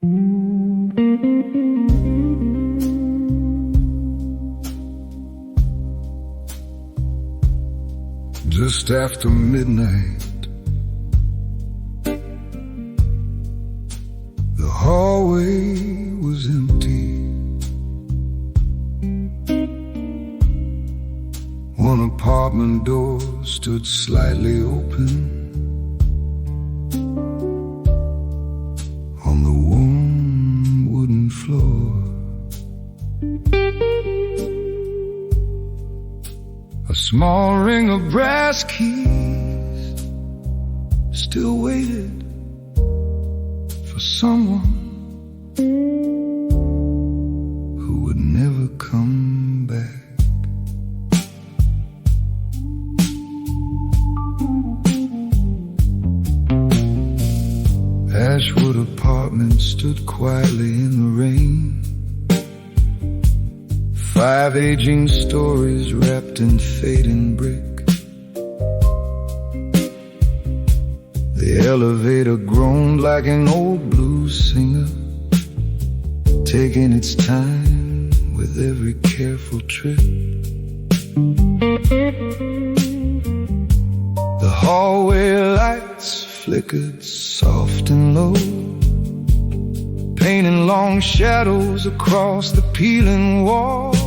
Just after midnight, the hallway was empty. One apartment door stood slightly open. On the warm wooden floor, a small ring of brass keys still waited for someone who would never come back. Ashwood apartment stood quietly in the rain. 5 aging stories wrapped in fading brick. The elevator groaned like an old blues singer, taking its time with every careful trip. The hallway lights flickered soft and low, painting long shadows across the peeling walls.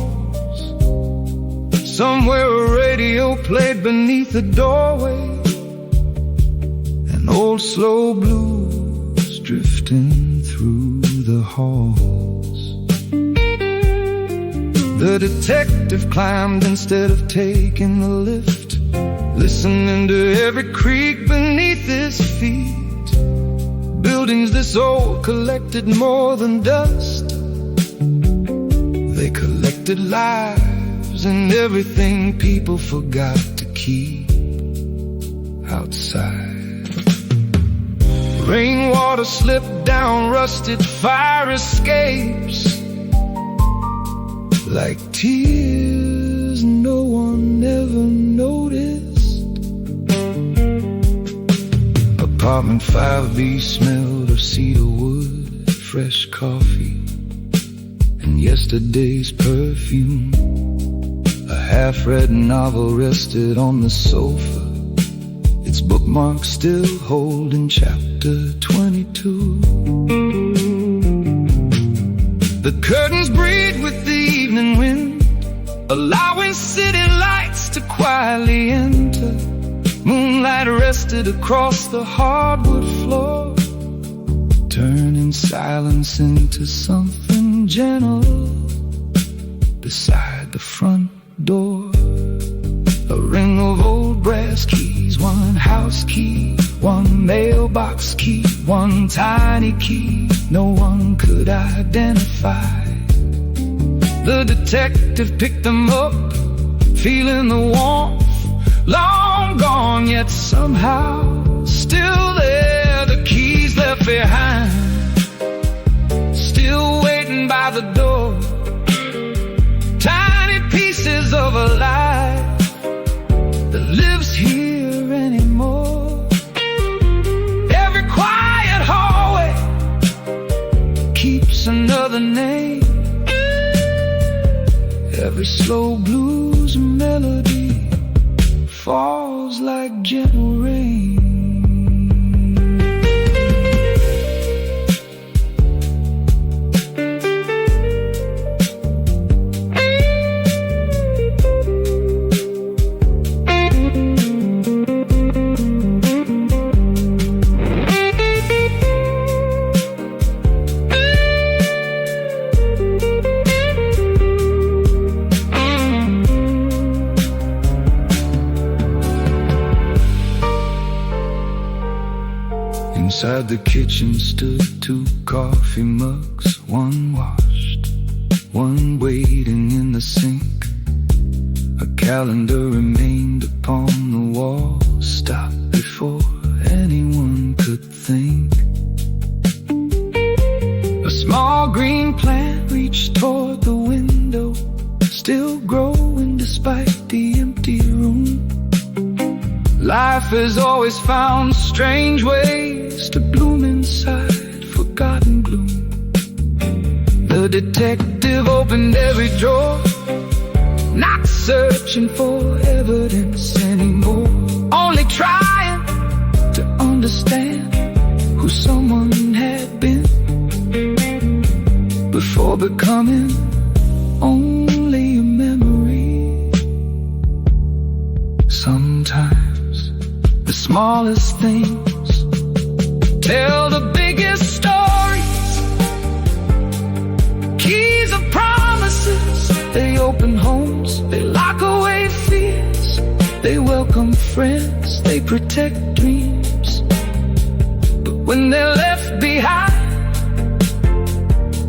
Somewhere a radio played beneath the doorway, an old slow blues drifting through the halls. The detective climbed instead of taking the lift, listening to every creak beneath his feet. Buildings this old collected more than dust. They collected lives and everything people forgot to keep outside. Rainwater slipped down rusted fire escapes like tears no one ever noticed. Apartment 5B smelled of cedar wood, fresh coffee, and yesterday's perfume. A half-read novel rested on the sofa, its bookmark still holding chapter 22. The curtains breathed with the evening wind, allowing city lights to quietly enter. Moonlight rested across the hardwood floor, turning silence into something gentle. Beside the front door, a ring of old brass keys, one house key, one mailbox key, one tiny key no one could identify. The detective picked them up, feeling the warmth, long gone yet somehow still there. The keys left behind, still waiting by the door. Tiny pieces of a life that lives here anymore. Every quiet hallway keeps another name. Every slow blues melody falls like gentle rain. Inside the kitchen stood 2 coffee mugs, one washed, one waiting in the sink. A calendar remained upon the wall, stopped before anyone could think. A small green plant reached toward the window, still growing despite the empty room. Life has always found strange ways to bloom inside forgotten gloom. detective opened every drawer, not searching for evidence anymore, only trying to understand who someone had been before becoming only a memory. Sometimes the smallest things tell the biggest stories. Keys of promises, they open homes, they lock away fears, they welcome friends, they protect dreams. But when they're left behind,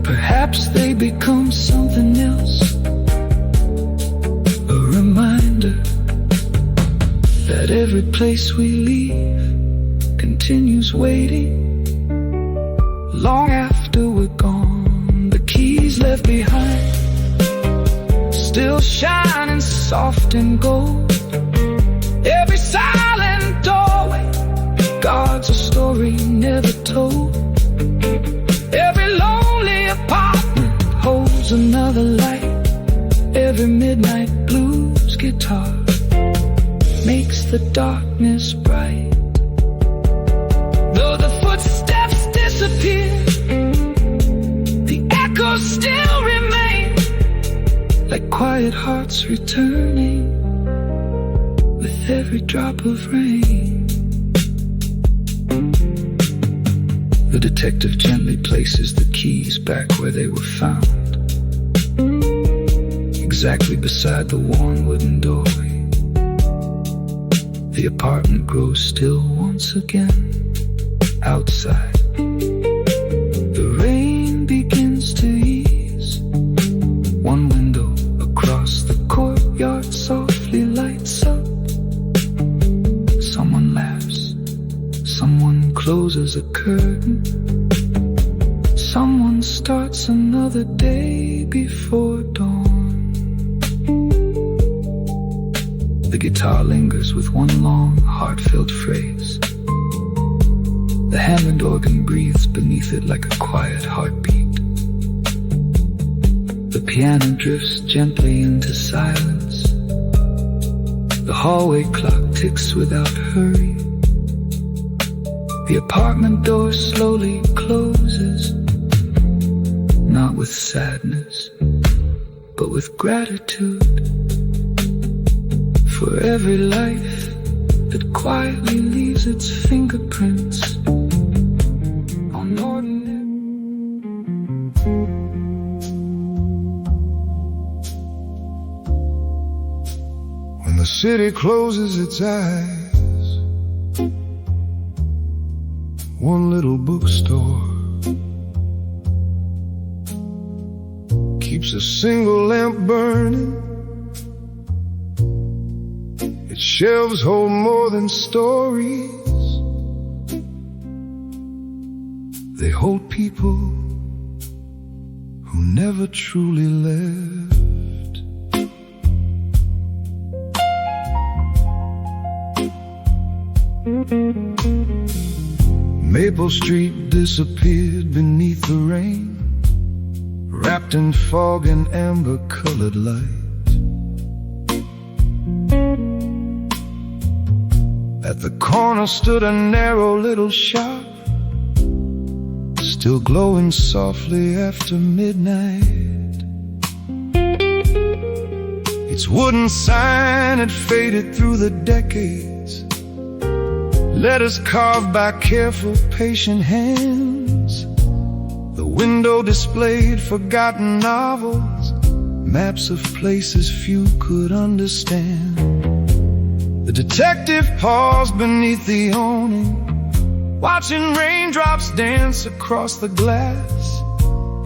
perhaps they become something else. A reminder that every place we leave continues waiting long after we're gone. The keys left behind still shining soft and gold. Every silent doorway guards a story never told. Every lonely apartment holds another light. Every midnight blues guitar makes the darkness bright. Though the footsteps disappear, the echoes still remain, like quiet hearts returning with every drop of rain. The detective gently places the keys back where they were found, exactly beside the worn wooden doorway. The apartment grows still once again. Outside, the rain begins to ease. One window across the courtyard softly lights up. Someone laughs, someone closes a curtain, someone starts another day before dawn. The guitar lingers with one long, heartfelt phrase. The Hammond organ breathes beneath it like a quiet heartbeat. The piano drifts gently into silence. The hallway clock ticks without hurry. The apartment door slowly closes, not with sadness, but with gratitude for every life that quietly leaves its fingerprints on ordinary. When the city closes its eyes, one little bookstore keeps a single lamp burning. Its shelves hold more than stories. They hold people who never truly left. Maple Street disappeared beneath the rain, wrapped in fog and amber-colored light. At the corner stood a narrow little shop, still glowing softly after midnight. Its wooden sign had faded through the decades, letters carved by careful, patient hands. The window displayed forgotten novels, maps of places few could understand. The detective paused beneath the awning, watching raindrops dance across the glass.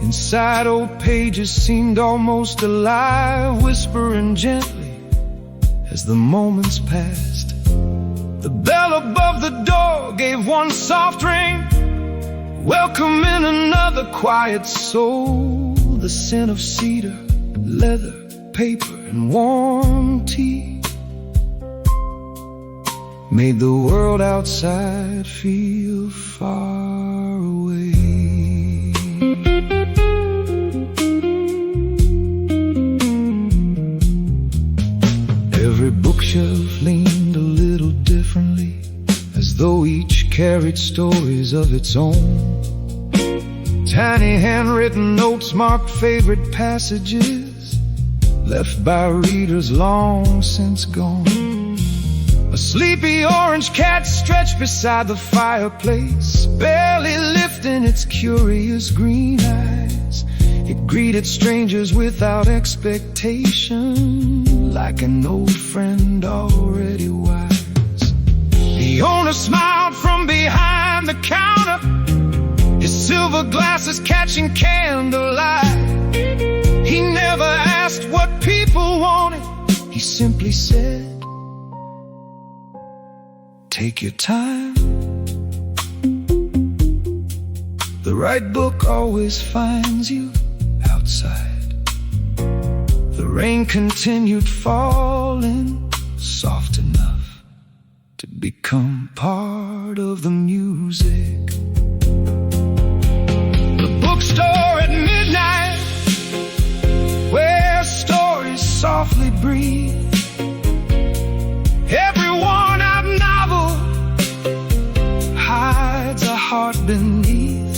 Inside, old pages seemed almost alive, whispering gently as the moments passed. The bell above the door gave one soft ring, welcoming another quiet soul. The scent of cedar, leather, paper, and warm tea made the world outside feel far away. carried stories of its own. Tiny handwritten notes marked favorite passages, left by readers long since gone. A sleepy orange cat stretched beside the fireplace, barely lifting its curious green eyes. It greeted strangers without expectation, like an old friend already wise. The owner smiled from behind the counter, his silver glasses catching candlelight. He never asked what people wanted, he simply said, "Take your time. The right book always finds you outside." The rain continued falling, soft enough to become part of the music. The bookstore at midnight, where stories softly breathe. Every worn-out novel hides a heart beneath.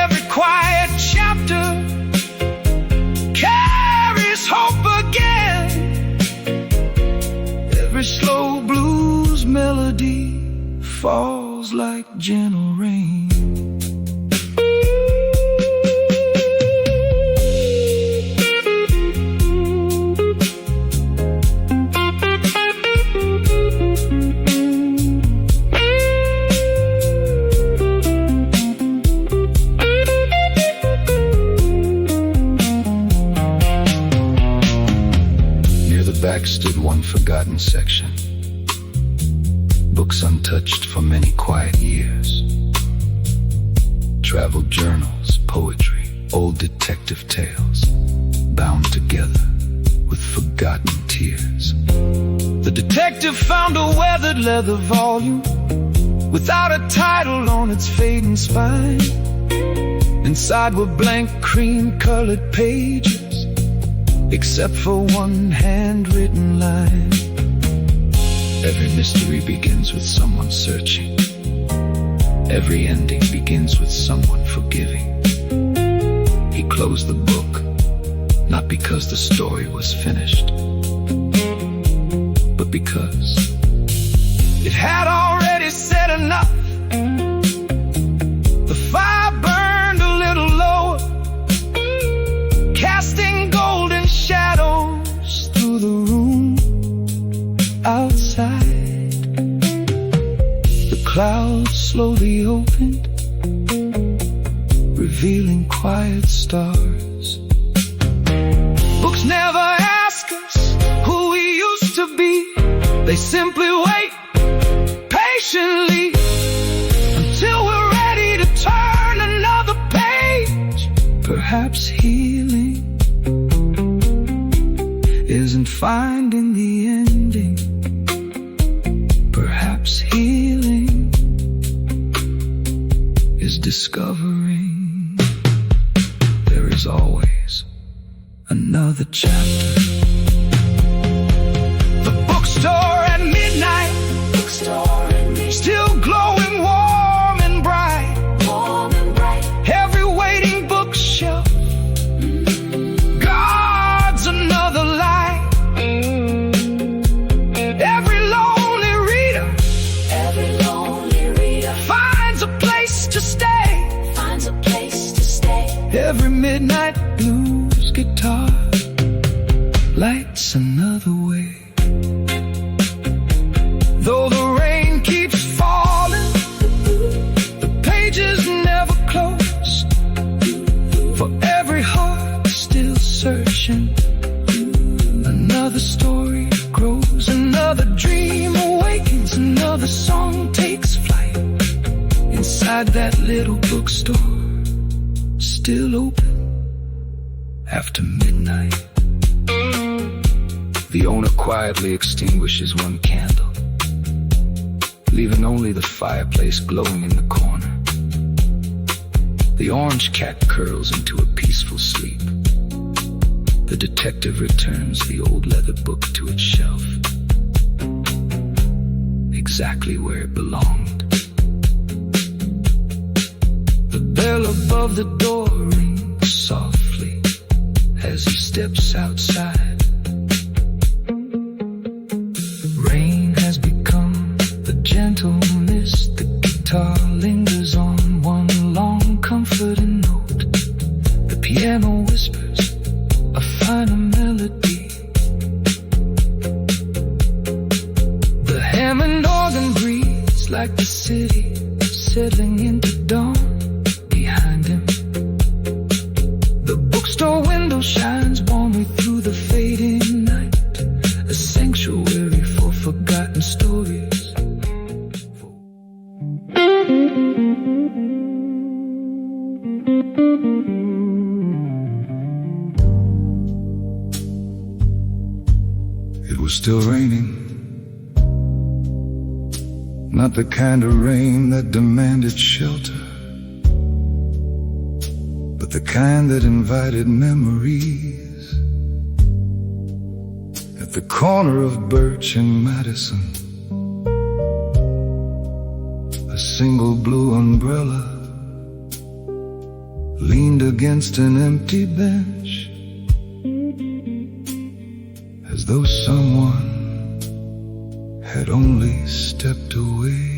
Every quiet chapter carries hope again. Every slow blues melody falls like gentle rain. Back stood one forgotten section, books untouched for many quiet years. Travel journals, poetry, old detective tales, bound together with forgotten tears. The detective found a weathered leather volume without a title on its fading spine. Inside were blank cream-colored pages, except for one handwritten line. Every mystery begins with someone searching. Every ending begins with someone forgiving. He closed the book, not because the story was finished, but because it had already said enough. The fire burned a little lower, casting golden shadows through the room outside. The clouds slowly opened, revealing quiet stars. Books never ask us who we used to be. They simply wait patiently until we're ready to turn another page. Perhaps healing isn't finding the ending. Perhaps healing is discovering there is always another chapter. The bookstore at midnight, still glowing warm and bright. Every waiting bookshelf guards another light. Every lonely reader finds a place to stay. Every midnight blues guitar lights another way. Though the rain keeps falling, the pages never close. For every heart still searching, another story grows, another dream awakens, another song takes flight. Inside that little bookstore, still open after midnight. The owner quietly extinguishes one candle, leaving only the fireplace glowing in the corner. The orange cat curls into a peaceful sleep. The detective returns the old leather book to its shelf. exactly where it belonged. The bell above the door rings softly as he steps outside. Rain has become a gentle mist. The guitar lingers on one long comforting note. The piano whispers a final melody. The Hammond organ breathes like the city settling into dawn behind him. The bookstore window shines warmly through the fading night, a sanctuary for forgotten stories. It was still raining. Not the kind of rain that demanded shelter, but the kind that invited memories. At the corner of Birch and Madison, a single blue umbrella leaned against an empty bench, as though someone had only stepped away.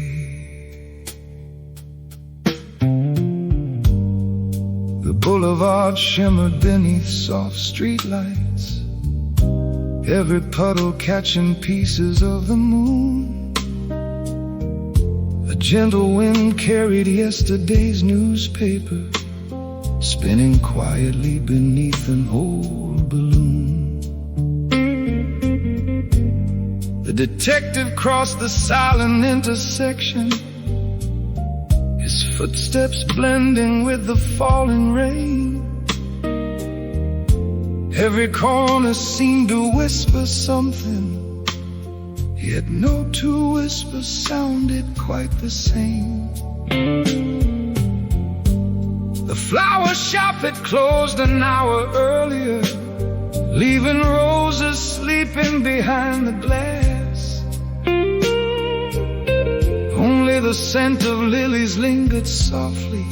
The boulevard shimmered beneath soft streetlights, every puddle catching pieces of the moon. A gentle wind carried yesterday's newspaper, spinning quietly beneath an old balloon. The detective crossed the silent intersection, his footsteps blending with the falling rain. Every corner seemed to whisper something, yet no two whispers sounded quite the same. The flower shop had closed an hour earlier, leaving roses sleeping behind the glass. Only the scent of lilies lingered softly,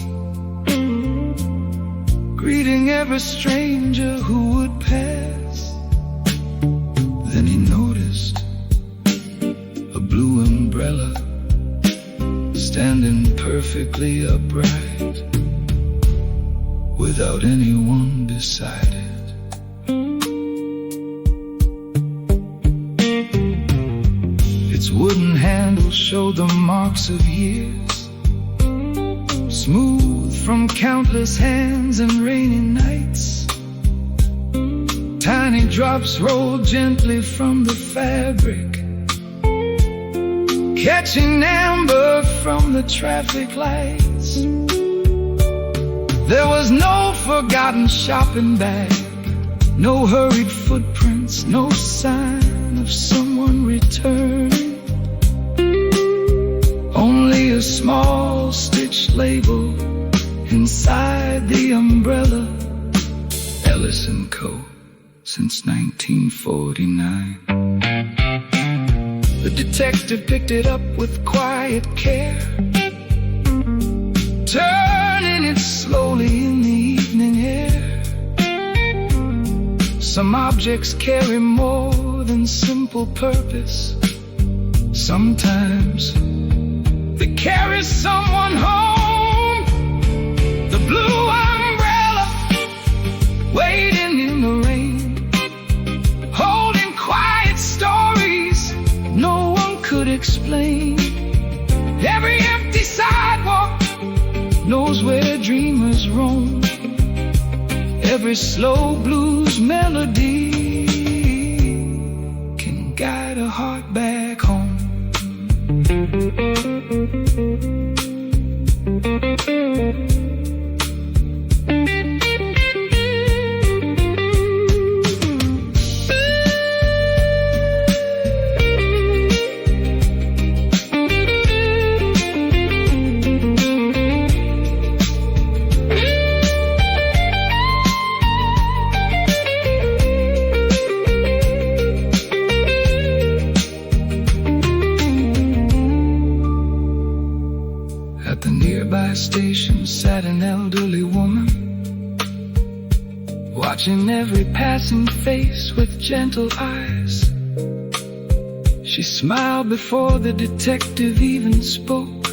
greeting every stranger who would pass. Then he noticed a blue umbrella standing perfectly upright, without anyone beside it. Its wooden handle showed the marks of years, smooth from countless hands and rainy nights. Tiny drops rolled gently from the fabric, catching amber from the traffic lights. There was no forgotten shopping bag, no hurried footprints, no sign of someone returning. Only a small stitched label inside the umbrella, Ellis & Co. since 1949. The detective picked it up with quiet care, turning it slowly in the evening air. Some objects carry more than simple purpose. Sometimes they carry someone home. The blue umbrella waiting in the rain, holding quiet stories no one could explain. Every empty sidewalk knows where dreamers roam. Every slow blues melody can guide a heart back home. sat an elderly woman, watching every passing face with gentle eyes. She smiled before the detective even spoke,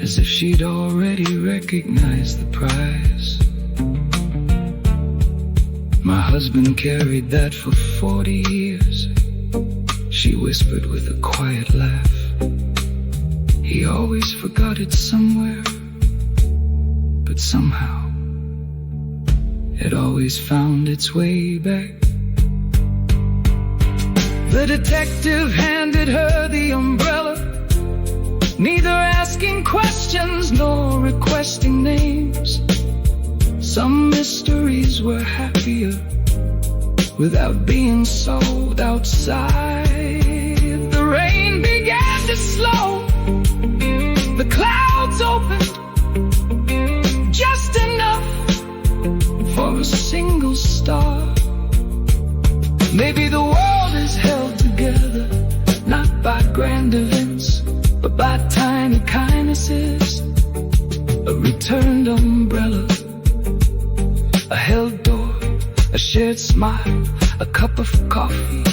as if she'd already recognized the prize. My husband carried that for 40 years, she whispered with a quiet laugh. He always forgot it somewhere, but somehow it always found its way back. The detective handed her the umbrella, neither asking questions nor requesting names. Some mysteries were happier without being solved outside. The rain began to slow, the clouds opened just enough for a single star. Maybe the world is held together, not by grand events, but by tiny kindnesses. A returned umbrella, a held door, a shared smile, a cup of coffee,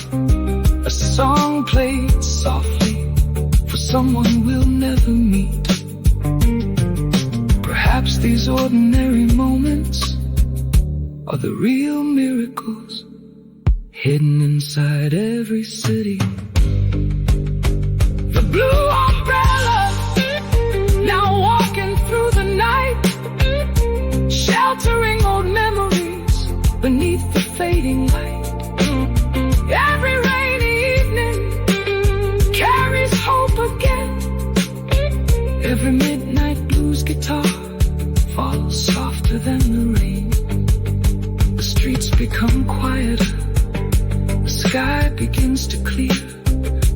a song played softly for someone we'll never meet. Perhaps these ordinary moments are the real miracles hidden inside every city. The blue umbrella, now walking through the night, sheltering old memories beneath the fading light. Every rainy evening carries hope again. Every midnight blues guitar falls softer than the rain. The streets become quieter, the sky begins to clear.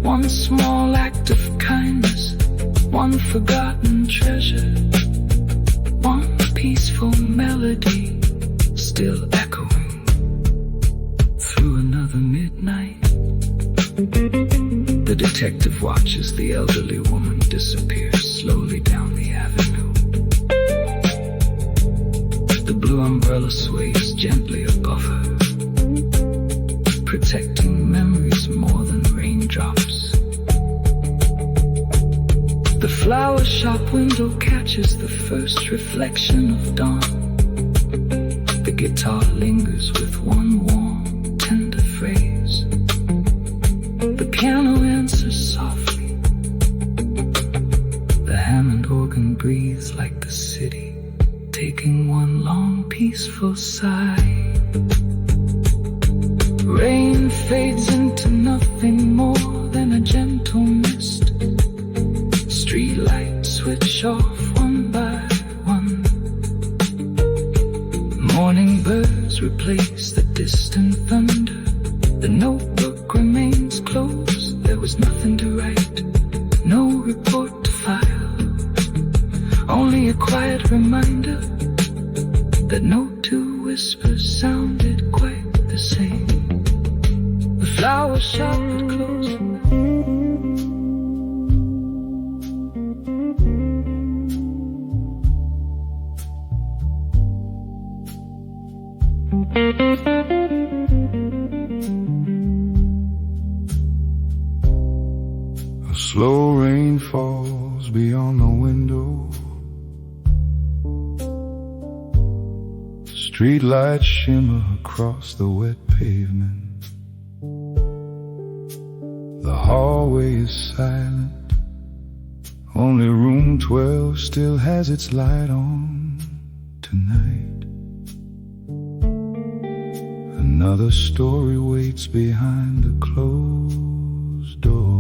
One small act of kindness, one forgotten treasure, one peaceful melody still echoing through another midnight. The detective watches the elderly woman disappear slowly down the avenue. The blue umbrella sways gently above her, protecting memories more than raindrops. The flower shop window catches the first reflection of dawn. The guitar lingers with one warm, tender phrase. The piano answers softly. The Hammond organ breathes like the city, taking one long, peaceful sigh. Rain fades into nothing more than a gentle mist. Streetlights switch off one by one. Morning birds replace the distant thunder. The notebook remains closed. There was nothing to write, no report to file. Only a quiet reminder that no two whispers sounded quite the same. The flower shop had closed. A slow rain falls beyond the window. Streetlights shimmer across the wet pavement. The hallway is silent. Only room 12 still has its light on tonight. Another story waits behind a closed door.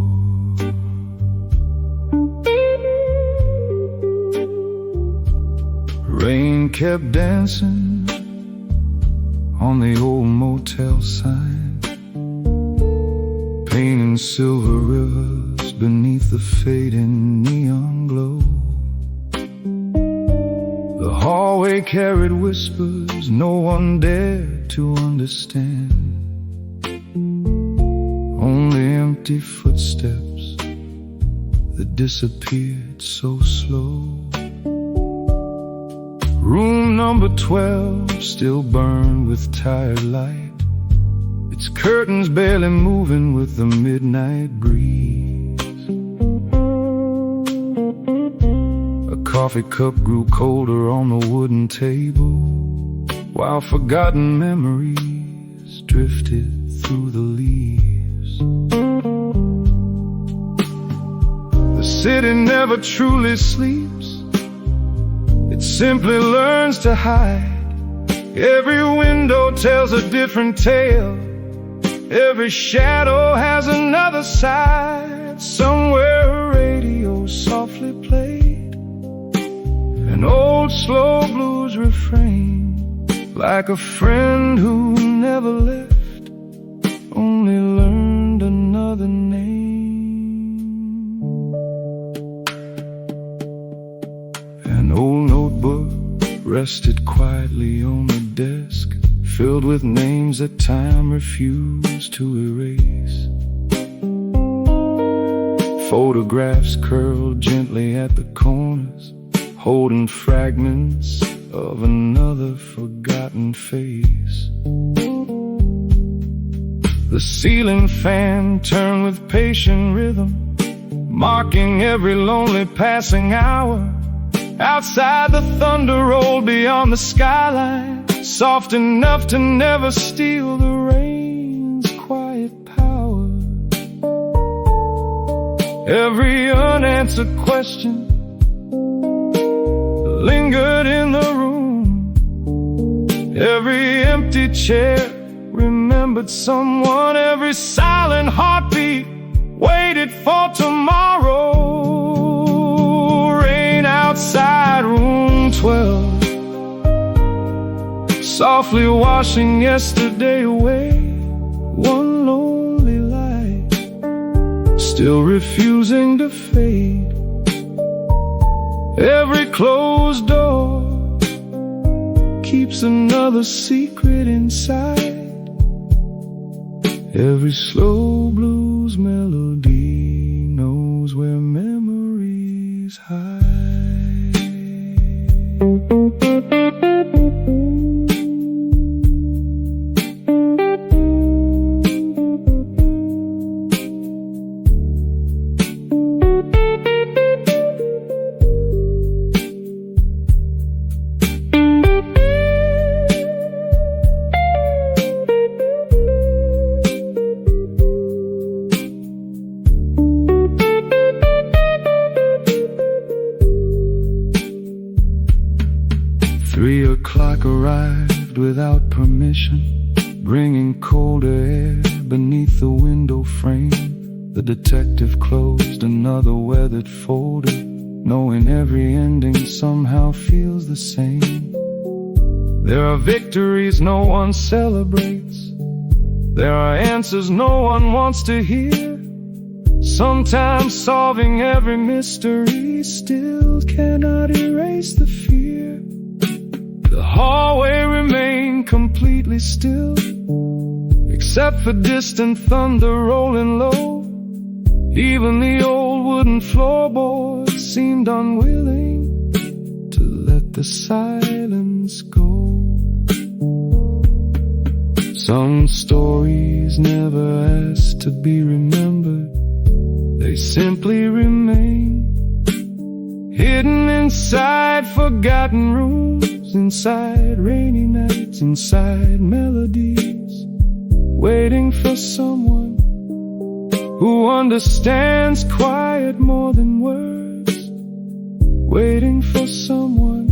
Rain kept dancing on the old motel sign, painting silver rivers beneath the fading neon glow. The hallway carried whispers no one dared to understand, only empty footsteps that disappeared so slow. number 12 still burned with tired light, its curtains barely moving with the midnight breeze. A coffee cup grew colder on the wooden table, while forgotten memories drifted through the leaves. The city never truly sleeps, it simply learns to hide. Every window tells a different tale, every shadow has another side. Somewhere a radio softly played an old slow blues refrain, like a friend who never left, only learned another name. An old notebook rested quietly on the desk, filled with names that time refused to erase. Photographs curled gently at the corners, holding fragments of another forgotten face. The ceiling fan turned with patient rhythm, marking every lonely passing hour. Outside the thunder rolled beyond the skyline, soft enough to never steal the rain's quiet power. Every unanswered question lingered in the room, every empty chair remembered someone, every silent heartbeat waited for tomorrow. Rain outside room 12, softly washing yesterday away. One lonely light still refusing to fade. Every closed door keeps another secret inside. Every slow blues melody knows where memories hide. Arrived without permission, bringing colder air beneath the window frame. The detective closed another weathered folder, knowing every ending somehow feels the same. There are victories no one celebrates, there are answers no one wants to hear. Sometimes solving every mystery still cannot erase the fear. The hallway remained completely still, except for distant thunder rolling low. Even the old wooden floorboards seemed unwilling to let the silence go. Some stories never asked to be remembered, they simply remain, hidden inside forgotten rooms, inside rainy nights, inside melodies, waiting for someone who understands quiet more than words, waiting for someone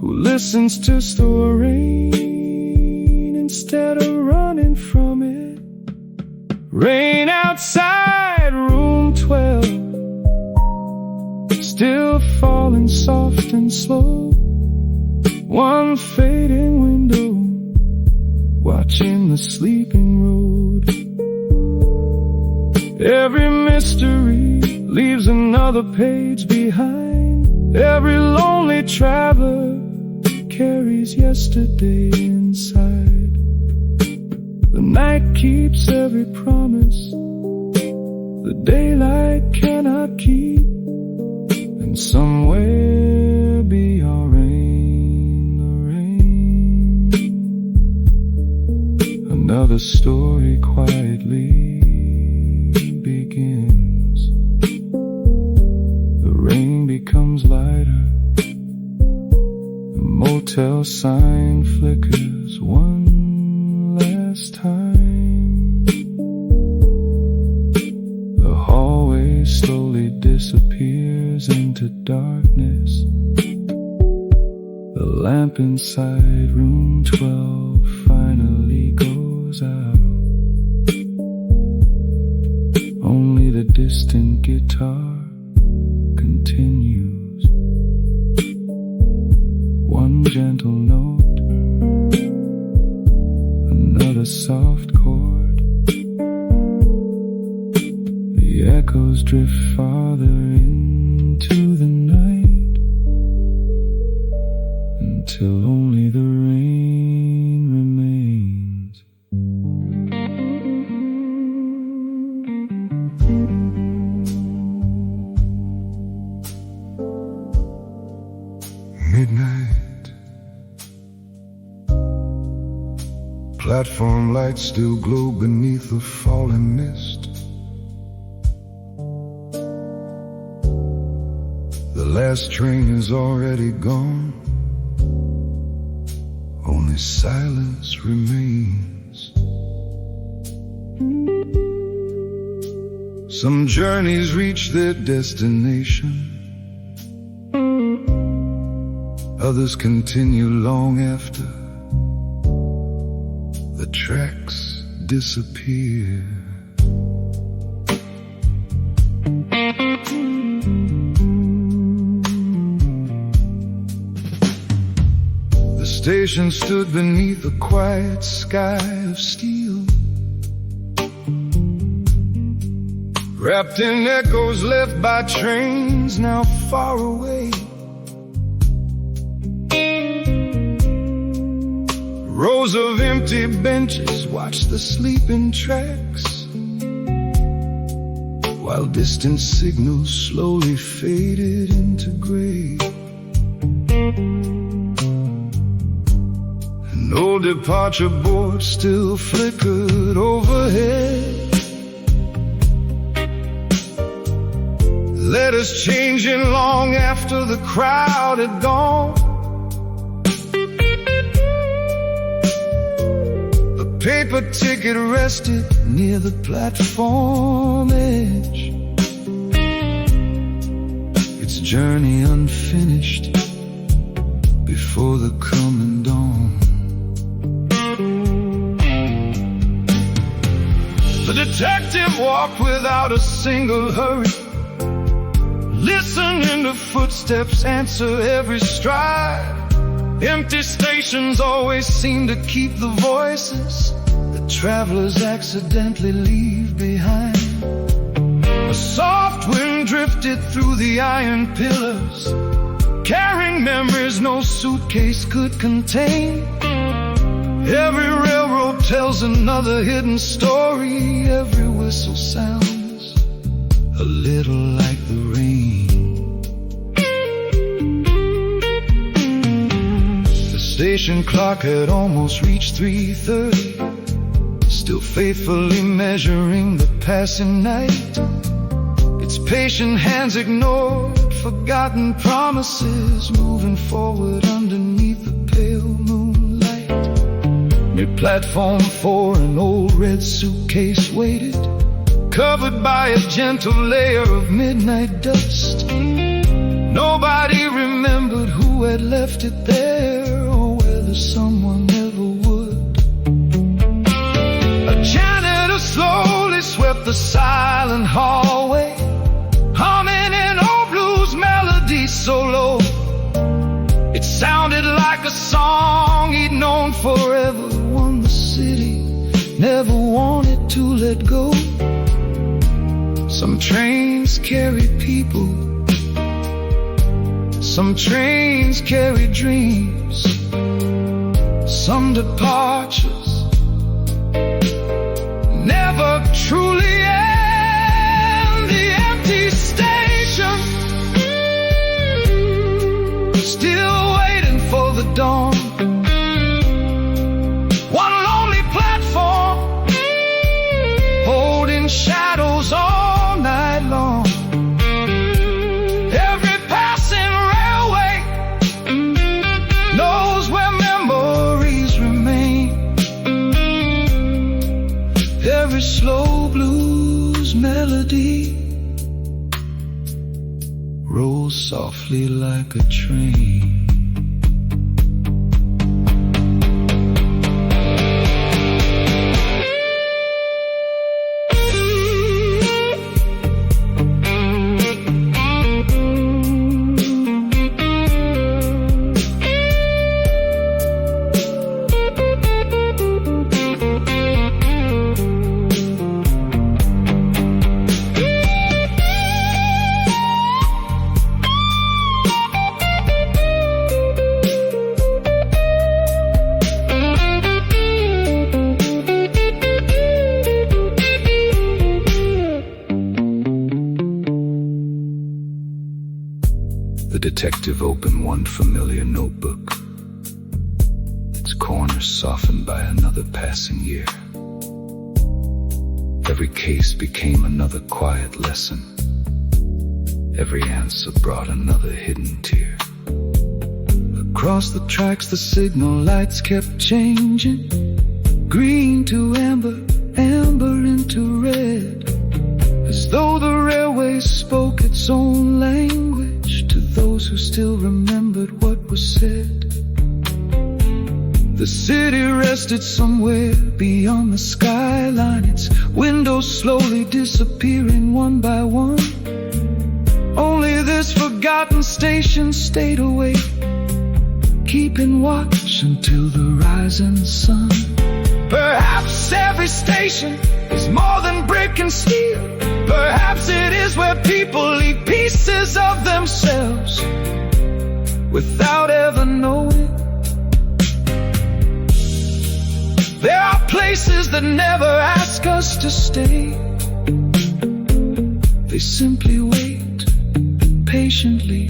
who listens to the rain instead of running from it. Rain outside room 12, still falling soft and slow. One fading window, watching the sleeping road. Every mystery leaves another page behind. Every lonely traveler carries yesterday inside. The night keeps every promise the daylight cannot keep, and somewhere beyond rain, the the story quietly begins. The rain becomes lighter, the motel sign flickers one last time. The hallway slowly disappears into darkness. The lamp inside room 12 finally goes out. Only the distant guitar continues. One gentle note, another soft chord. The echoes drift farther into the night, until only the rain remains. Midnight. Platform lights still glow beneath the falling mist. The last train is already gone. Only silence remains. Some journeys reach their destination. Others continue long after the tracks disappear. The station stood beneath a quiet sky of steel, wrapped in echoes left by trains now far away. Rows of empty benches watch the sleeping tracks, while distant signals slowly faded into gray. An old departure board still flickered overhead, letters changing long after the crowd had gone. Paper ticket rested near the platform edge, its journey unfinished before the coming dawn. The detective walked without a single hurry, listening to footsteps answer every stride. Empty stations always seem to keep the voices that travelers accidentally leave behind. A soft wind drifted through the iron pillars, carrying memories no suitcase could contain. Every railroad tells another hidden story. Every whistle sounds a little like the rain. Station clock had almost reached 3:30, still faithfully measuring the passing night. Its patient hands ignored forgotten promises, moving forward underneath the pale moonlight. Near platform 4, an old red suitcase waited, covered by a gentle layer of midnight dust. Nobody remembered who had left it there, or whether someone ever would. A janitor slowly swept the silent hallway, humming an old blues melody so low it sounded like a song he'd known forever, one the city never wanted to let go. Some trains carry people, some trains carry dreams, some departures never truly end. The empty station, still waiting for the dawn. One lonely platform slow blues melody rolls softly like a train. The detective opened one familiar notebook, its corners softened by another passing year. Every case became another quiet lesson. Every answer brought another hidden tear. Across the tracks the signal lights kept changing, green to amber, amber into red, as though the railway spoke its own language to those who still remembered what was said. The city rested somewhere beyond the skyline, its windows slowly disappearing one by one. Only this forgotten station stayed awake, keeping watch until the rising sun. Perhaps every station is more than brick and steel. Perhaps it is where people leave pieces of themselves without ever knowing. There are places that never ask us to stay. They simply wait patiently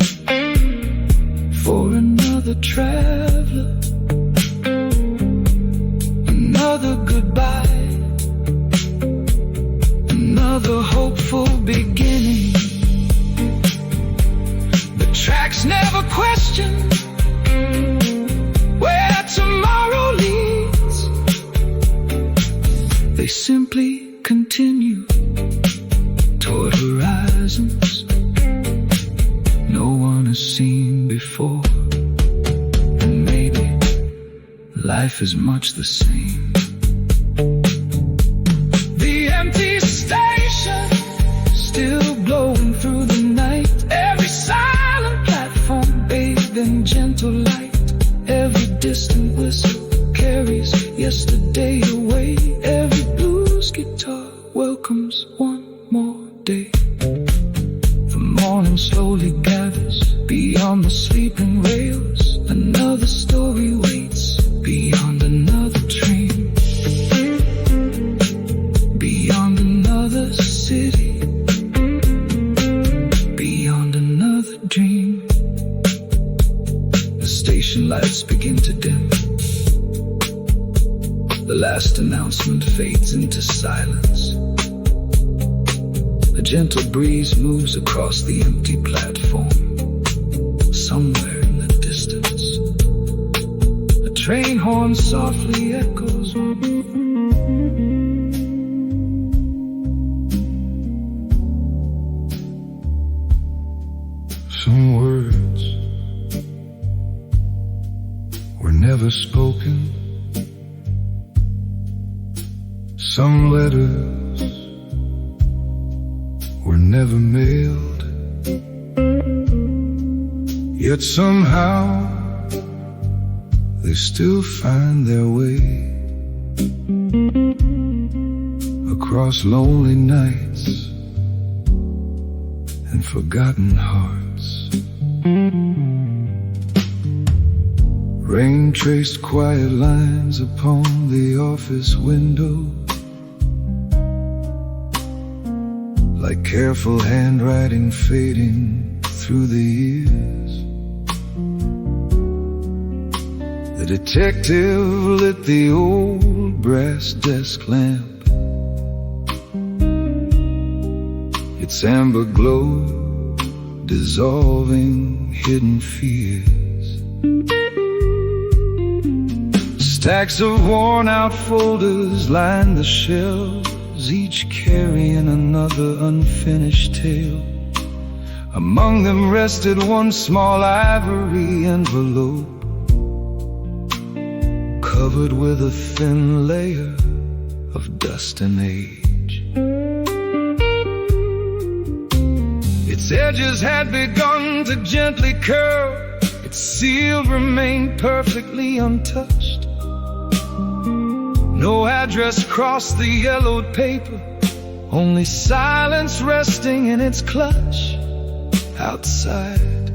for another traveler, another goodbye, another hopeful beginning. The tracks never question where tomorrow leads. They simply continue toward horizons no one has seen before. And maybe life is much the same. The empty station still blowing through the night, every silent platform bathed in gentle light. Every distant whistle carries yesterday away. Every blues guitar welcomes one more day. The morning slowly gathers beyond the sleeping rails. Another story waits beyond another train, beyond another city, beyond another dream. The station lights begin to dim. The last announcement fades into silence. A gentle breeze moves across the empty platform. Somewhere in the distance, a train horn softly echoes. Some words were never spoken. Some letters were never mailed. Yet somehow they still find their way across lonely nights and forgotten hearts. Rain traced quiet lines upon the office window, like careful handwriting fading through the years. The detective lit the old brass desk lamp. Its amber glow dissolving hidden fears. Stacks of worn-out folders line the shelves cards, each carrying another unfinished tale. Among them rested one small ivory envelope, covered with a thin layer of dust and age. Its edges had begun to gently curl, its seal remained perfectly untouched. No address crossed the yellowed paper, only silence resting in its clutch. Outside,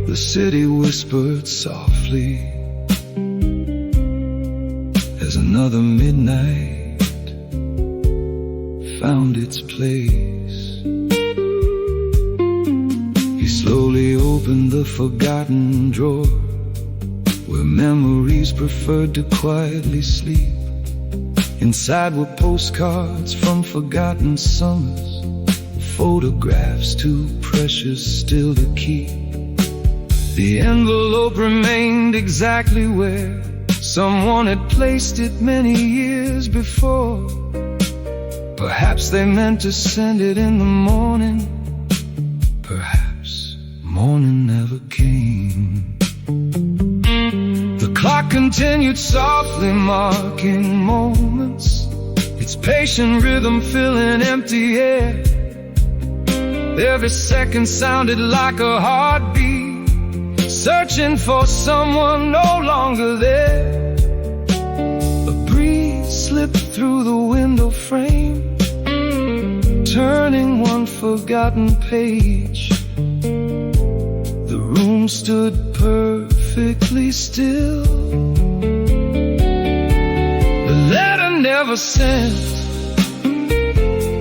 the city whispered softly as another midnight found its place. He slowly opened the forgotten drawer where memories preferred to quietly sleep. Inside were postcards from forgotten summers, photographs too precious still to keep. The envelope remained exactly where someone had placed it many years before. Perhaps they meant to send it in the morning. Perhaps morning never came. The clock continued softly, marking moments, its patient rhythm filling empty air. Every second sounded like a heartbeat, searching for someone no longer there. A breeze slipped through the window frame, turning one forgotten page. The room stood perfectly still. The letter never sent,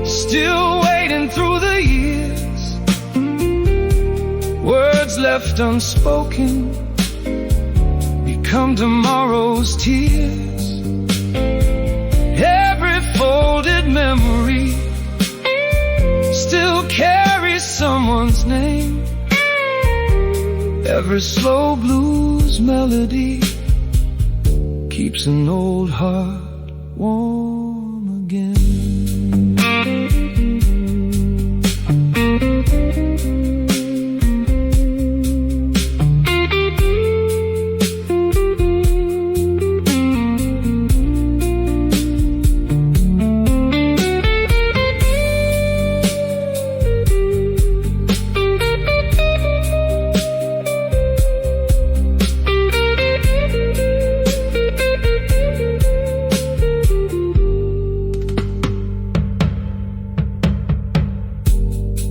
still waiting through the years. Words left unspoken become tomorrow's tears. Every folded memory still carries someone's name. Every slow blues melody keeps an old heart warm again.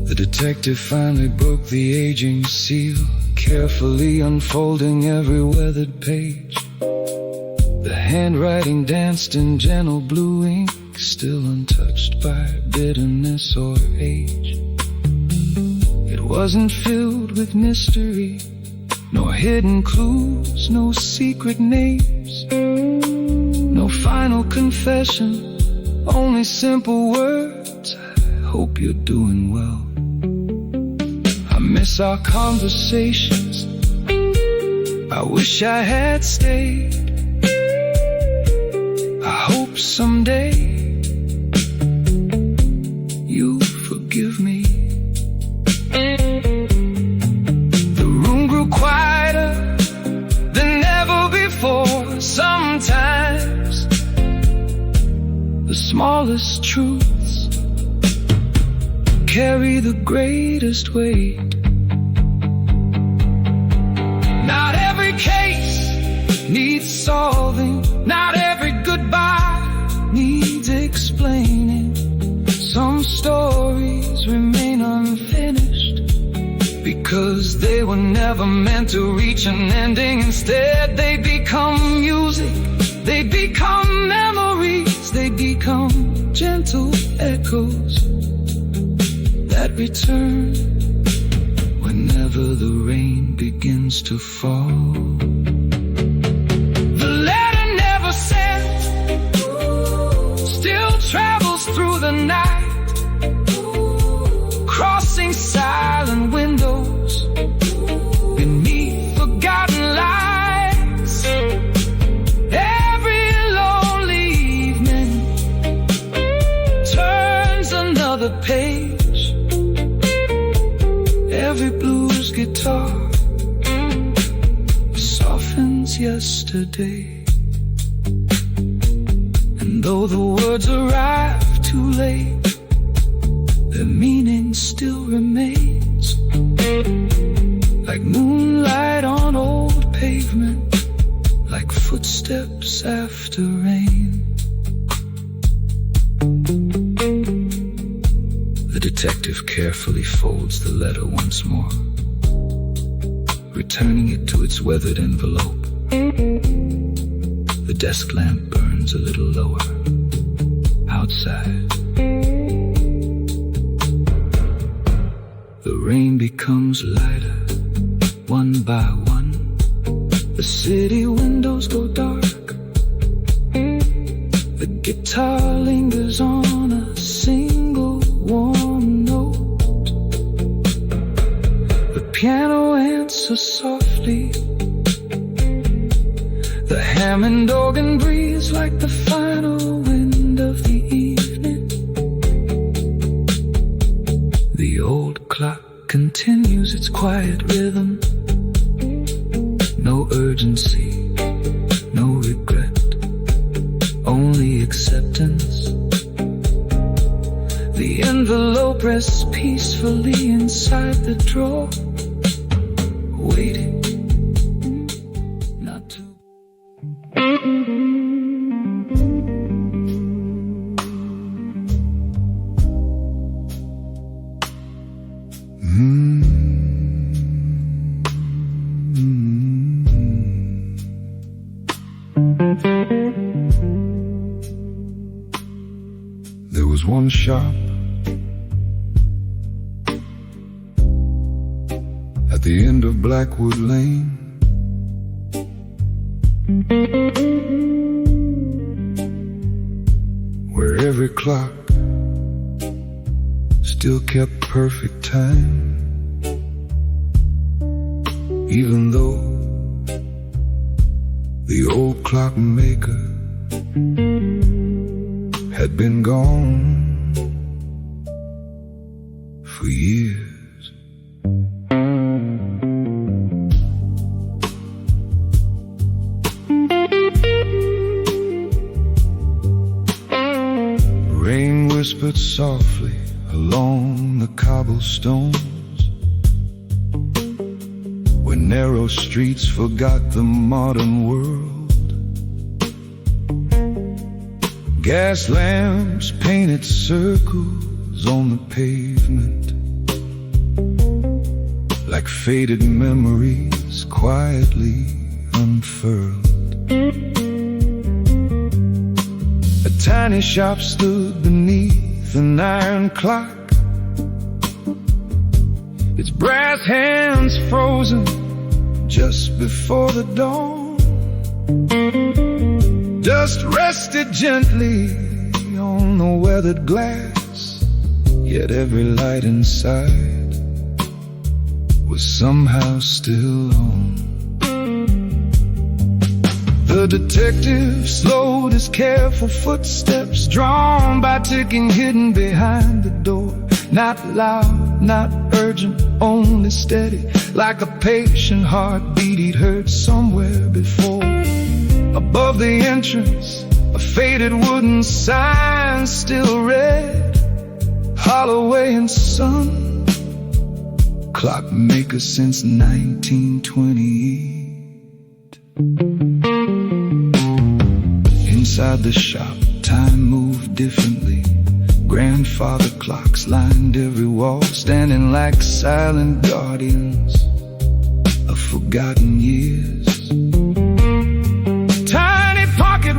The detective finally broke the aging seal, carefully unfolding every weathered page. The handwriting danced in gentle blue ink, still untouched by bitterness or age. It wasn't filled with mystery, nor hidden clues, no secret names, no final confession, only simple words. I hope you're doing well. I miss our conversations, I wish I had stayed. I hope someday you forgive me. The room grew quieter than ever before. Sometimes the smallest truths carry the greatest weight. Not every case needs solving, not every goodbye needs explaining. Some stories remain unfinished because they were never meant to reach an ending. Instead, they become music, they become memories, they become gentle echoes that return whenever the rain begins to fall. The letter never sent still travels through the night, crossing silent windows beneath forgotten lights. Every lonely evening guitar softens yesterday. And though the words arrive too late, their meaning still remains. Like moonlight on old pavement, like footsteps after rain. The detective carefully folds the letter once more, returning it to its weathered envelope. The desk lamp burns a little lower. Outside, the rain becomes lighter, one by one. The city windows go dark. The guitar lingers on a single warm note. The piano answers softly. The Hammond organ breathes like the final wind of the evening. The old clock continues its quiet rhythm. No urgency, no regret, only acceptance. The envelope rests peacefully inside the drawer, waiting not to. There was one shop at the end of Blackwood Lane, where every clock still kept perfect time, even though the old clockmaker had been gone for years. Rain whispered softly along the cobblestones, where narrow streets forgot the modern world. Gas lamps painted circles on the pavement, like faded memories quietly unfurled. A tiny shop stood beneath an iron clock, its brass hands frozen just before the dawn. Dust rested gently on the weathered glass, yet every light inside was somehow still on. The detective slowed his careful footsteps, drawn by ticking hidden behind the door. Not loud, not urgent, only steady, like a patient heartbeat he'd heard somewhere before. Above the entrance, a faded wooden sign still read, Holloway and Son, clockmaker since 1928. Inside the shop, time moved differently. Grandfather clocks lined every wall, standing like silent guardians of forgotten years.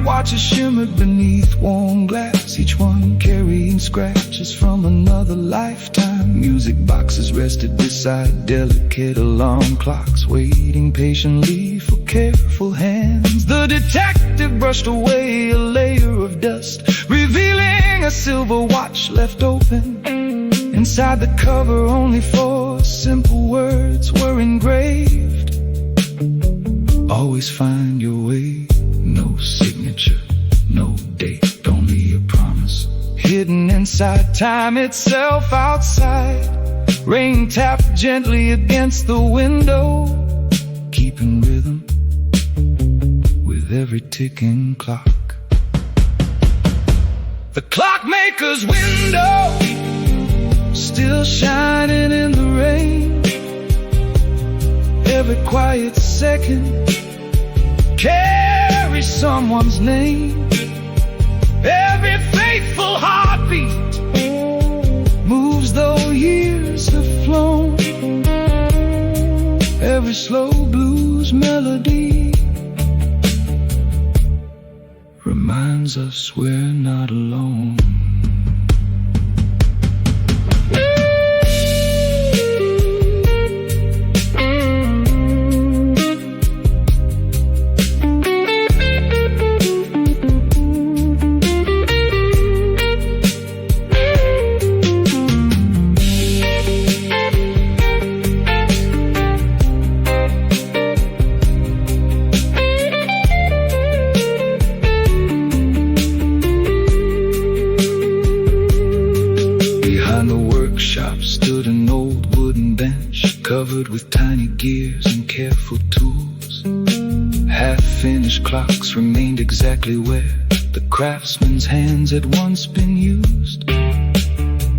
Watches shimmered beneath warm glass, each one carrying scratches from another lifetime. Music boxes rested beside delicate alarm clocks, waiting patiently for careful hands. The detective brushed away a layer of dust, revealing a silver watch left open. Inside the cover, only 4 simple words were engraved: always find your way. No signature, no date, only a promise, hidden inside time itself. Outside, Rain tapped gently against the window, keeping rhythm with every ticking clock. The clockmaker's window, still shining in the rain. Every quiet second carries someone's name. Every faithful heartbeat moves though years have flown. Every slow blues melody reminds us we're not alone. Stood an old wooden bench covered with tiny gears and careful tools. Half-finished clocks remained exactly where the craftsman's hands had once been used.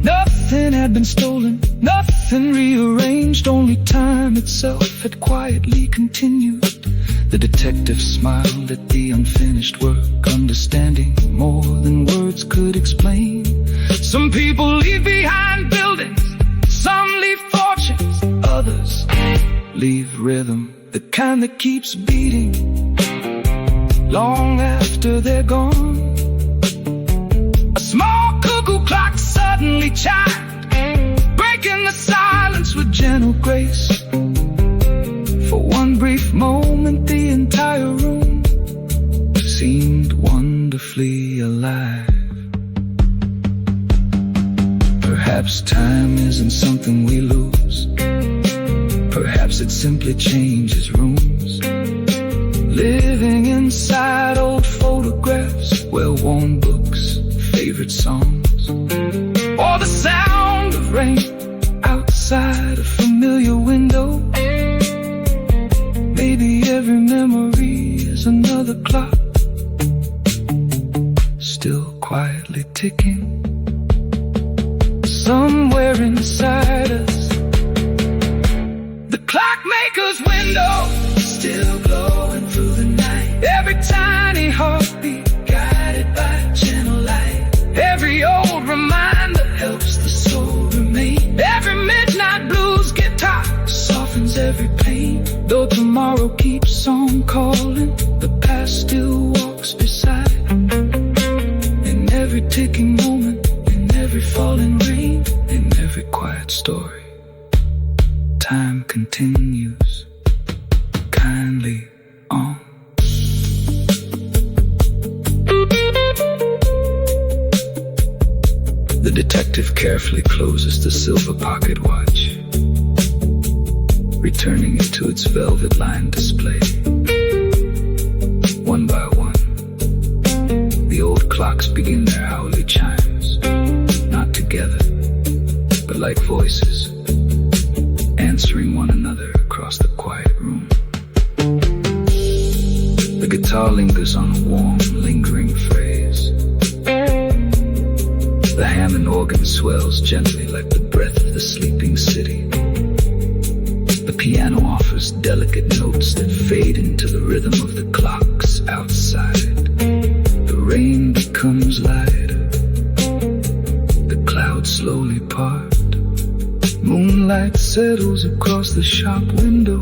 Nothing had been stolen, nothing rearranged, only time itself had quietly continued. The detective smiled at the unfinished work, understanding more than words could explain. Some people leave behind buildings, some leave fortunes, others leave rhythm, the kind that keeps beating long after they're gone. A small cuckoo clock suddenly chimed, breaking the silence with gentle grace. For one brief moment the entire room seemed wonderfully alive. Perhaps time isn't something we lose. Perhaps it simply changes rooms. Living inside old photographs, well-worn books, favorite songs, or the sound of rain outside a familiar window. Maybe every memory is another clock, still quietly ticking. Somewhere inside us, the clockmaker's window, still glowing through the night. Every tiny heartbeat guided by gentle light. Every old reminder helps the soul remain. Every midnight blues guitar softens every pain. Though tomorrow keeps on calling, the past still walks beside. In every ticking moment, in every falling rain, in every quiet story, time continues kindly on. The detective carefully closes the silver pocket watch, returning it to its velvet-lined display. One by one, the old clocks begin their hourly chimes, not together, but like voices, answering one another across the quiet room. The guitar lingers on a warm, lingering phrase. The Hammond organ swells gently like the breath of the sleeping city. The piano offers delicate notes that fade into the rhythm of the clocks outside. The rain becomes lighter. The clouds slowly part. Moonlight settles across the shop window,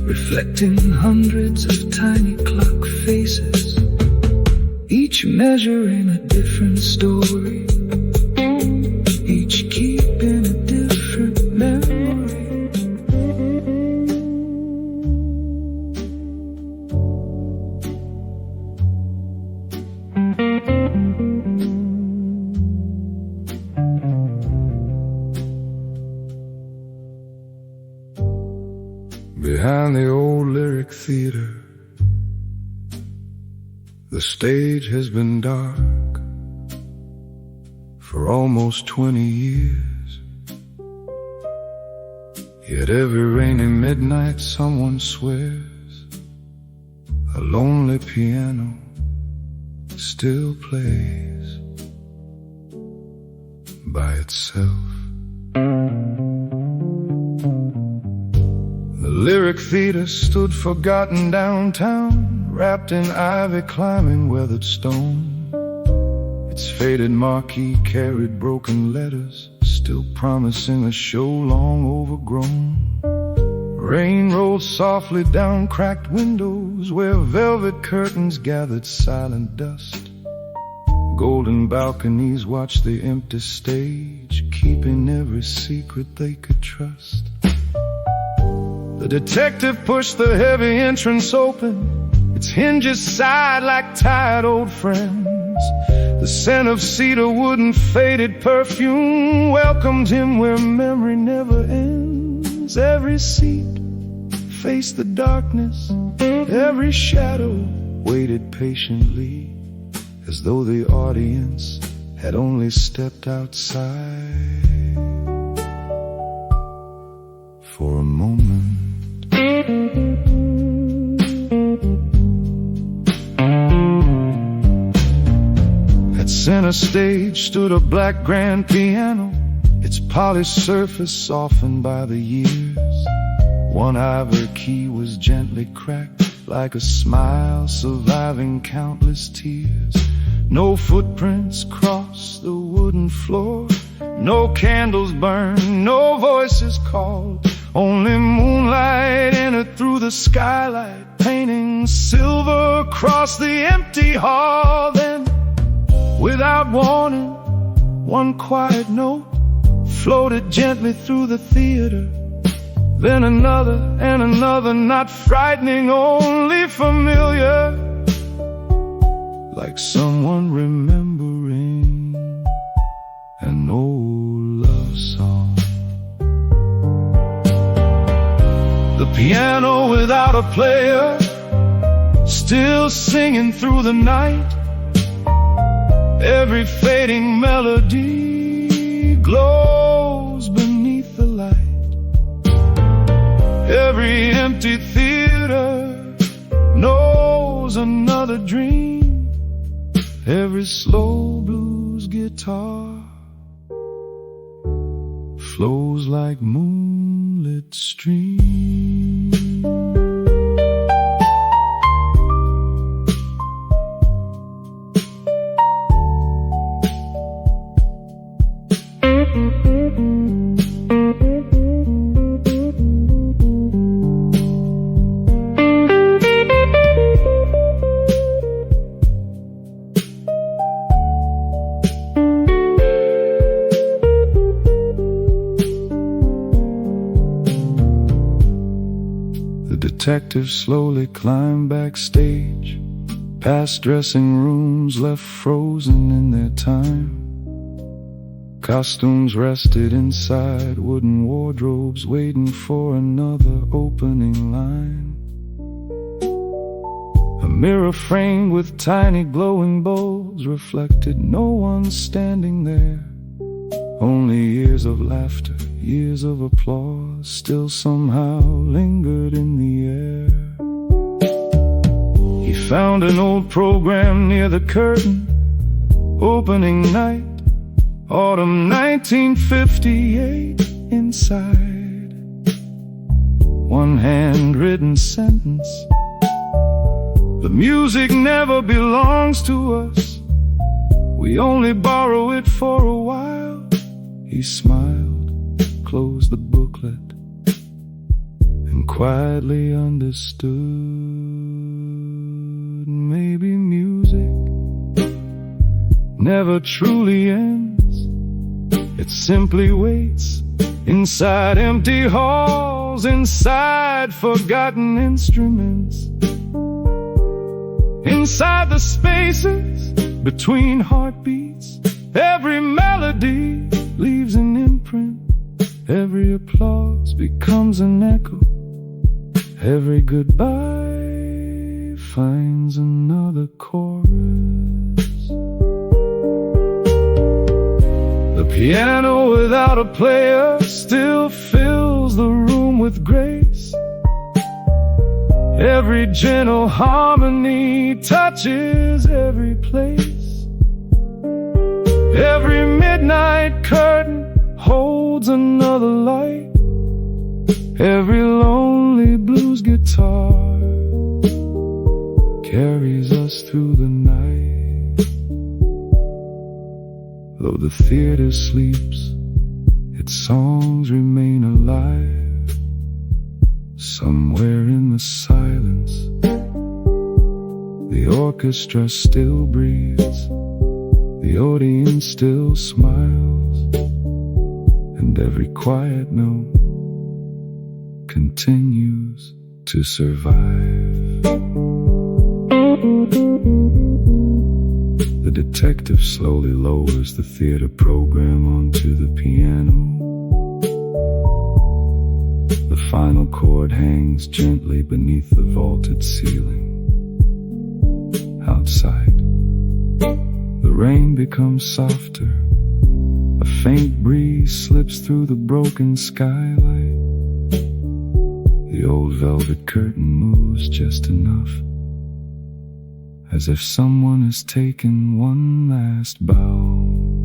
reflecting hundreds of tiny clock faces, each measuring a different story, each keeping a different memory. Behind the old lyric theater, the stage has been dark for almost 20 years. Yet every rainy midnight someone swears a lonely piano still plays by itself. The Lyric Theater stood forgotten downtown, wrapped in ivy, climbing weathered stone. Its faded marquee carried broken letters, still promising a show long overgrown. Rain rolled softly down cracked windows where velvet curtains gathered silent dust. Golden balconies watched the empty stage, keeping every secret they could trust. The detective pushed the heavy entrance open, its hinges sighed like tired old friends. The scent of cedar wood and faded perfume welcomed him where memory never ends. Every seat faced the darkness, every shadow waited patiently, as though the audience had only stepped outside for a moment. At center stage stood a black grand piano, its polished surface softened by the years. One ivory key was gently cracked, like a smile surviving countless tears. No footprints crossed the wooden floor, no candles burned, no voices called. Only moonlight entered through the skylight, painting silver across the empty hall. Then, without warning, one quiet note floated gently through the theater. Then another and another, not frightening, only familiar, like someone remembering an old love song. The piano without a player, still singing through the night. Every fading melody glows beneath the light. Every empty theater knows another dream. Every slow blues guitar flows like moonlit stream. Detectives slowly climbed backstage, past dressing rooms left frozen in their time. Costumes rested inside wooden wardrobes, waiting for another opening line. A mirror framed with tiny glowing bulbs reflected no one standing there. Only years of laughter, years of applause, still somehow lingered in the air. He found an old program near the curtain, opening night, autumn 1958. Inside, one handwritten sentence: the music never belongs to us, we only borrow it for a while. He smiled, closed the booklet, and quietly understood. Maybe music never truly ends. It simply waits inside empty halls, inside forgotten instruments, inside the spaces between heartbeats. Every melody leaves an imprint, every applause becomes an echo, every goodbye finds another chorus. The piano without a player still fills the room with grace. Every gentle harmony touches every place. Every midnight curtain holds another light. Every lonely blues guitar carries us through the night. Though the theater sleeps, its songs remain alive. Somewhere in the silence, the orchestra still breathes, the audience still smiles, and every quiet note continues to survive. The detective slowly lowers the theater program onto the piano. The final chord hangs gently beneath the vaulted ceiling. Outside, the rain becomes softer. A faint breeze slips through the broken skylight. The old velvet curtain moves just enough, as if someone has taken one last bow.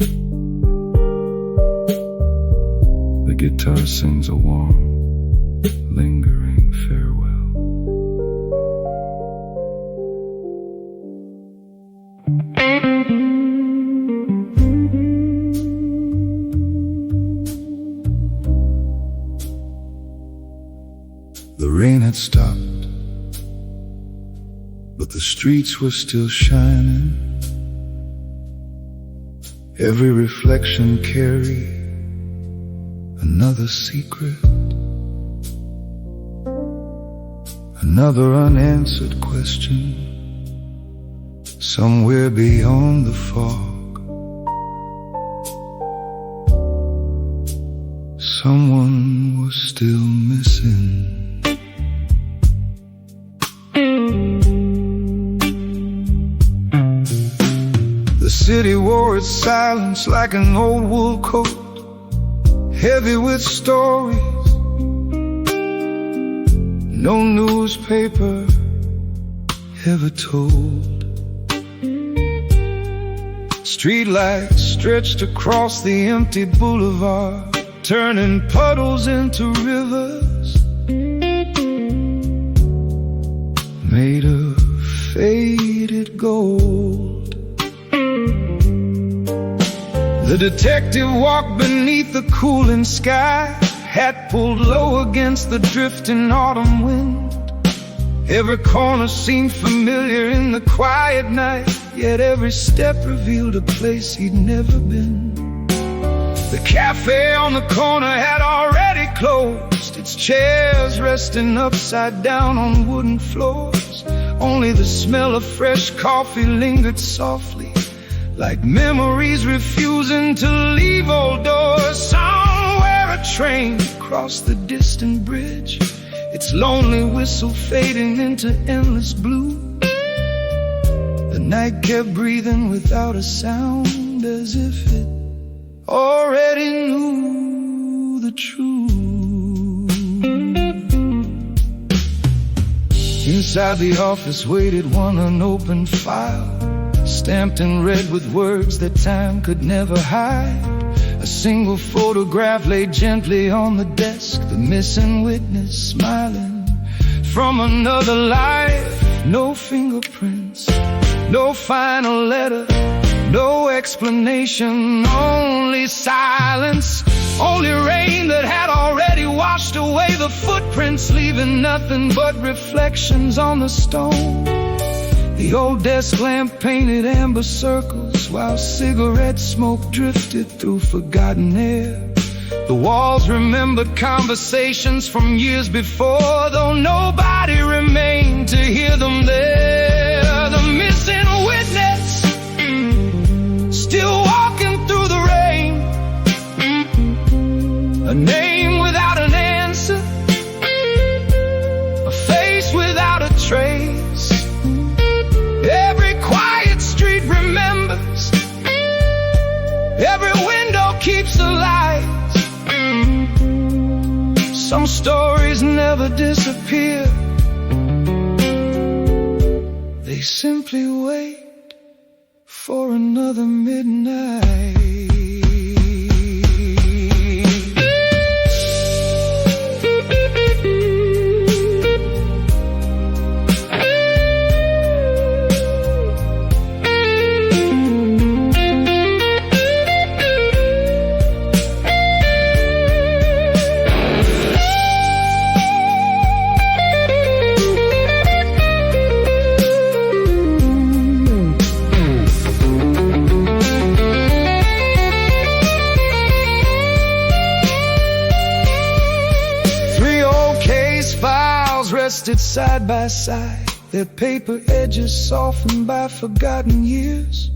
The guitar sings a warm, lingering farewell. The rain had stopped, but the streets were still shining. Every reflection carried another secret, another unanswered question. Somewhere beyond the fog, someone was still missing. The city wore its silence like an old wool coat, heavy with stories. No newspaper ever told. Streetlights stretched across the empty boulevard, turning puddles into rivers made of faded gold. The detective walked beneath the cooling sky, hat pulled low against the drifting autumn wind. Every corner seemed familiar in the quiet night, yet every step revealed a place he'd never been. The cafe on the corner had already closed, its chairs resting upside down on wooden floors. Only the smell of fresh coffee lingered softly, like memories refusing to leave old doors. Somewhere a train crossed the distant bridge, its lonely whistle fading into endless blue. The night kept breathing without a sound, as if it already knew the truth. Inside the office waited one unopened file, stamped in red with words that time could never hide. A single photograph lay gently on the desk, the missing witness smiling from another life. No fingerprints, no final letter, no explanation, only silence. Only rain that had already washed away the footprints, leaving nothing but reflections on the stone. The old desk lamp painted amber circles, while cigarette smoke drifted through forgotten air. The walls remembered conversations from years before, though nobody remained to hear them there. The missing witness, still walking through the rain, a name without an answer, a face without a trace. Every quiet street remembers, every window keeps Some stories never disappear. They simply wait for another midnight. Rested side by side, their paper edges softened by forgotten years.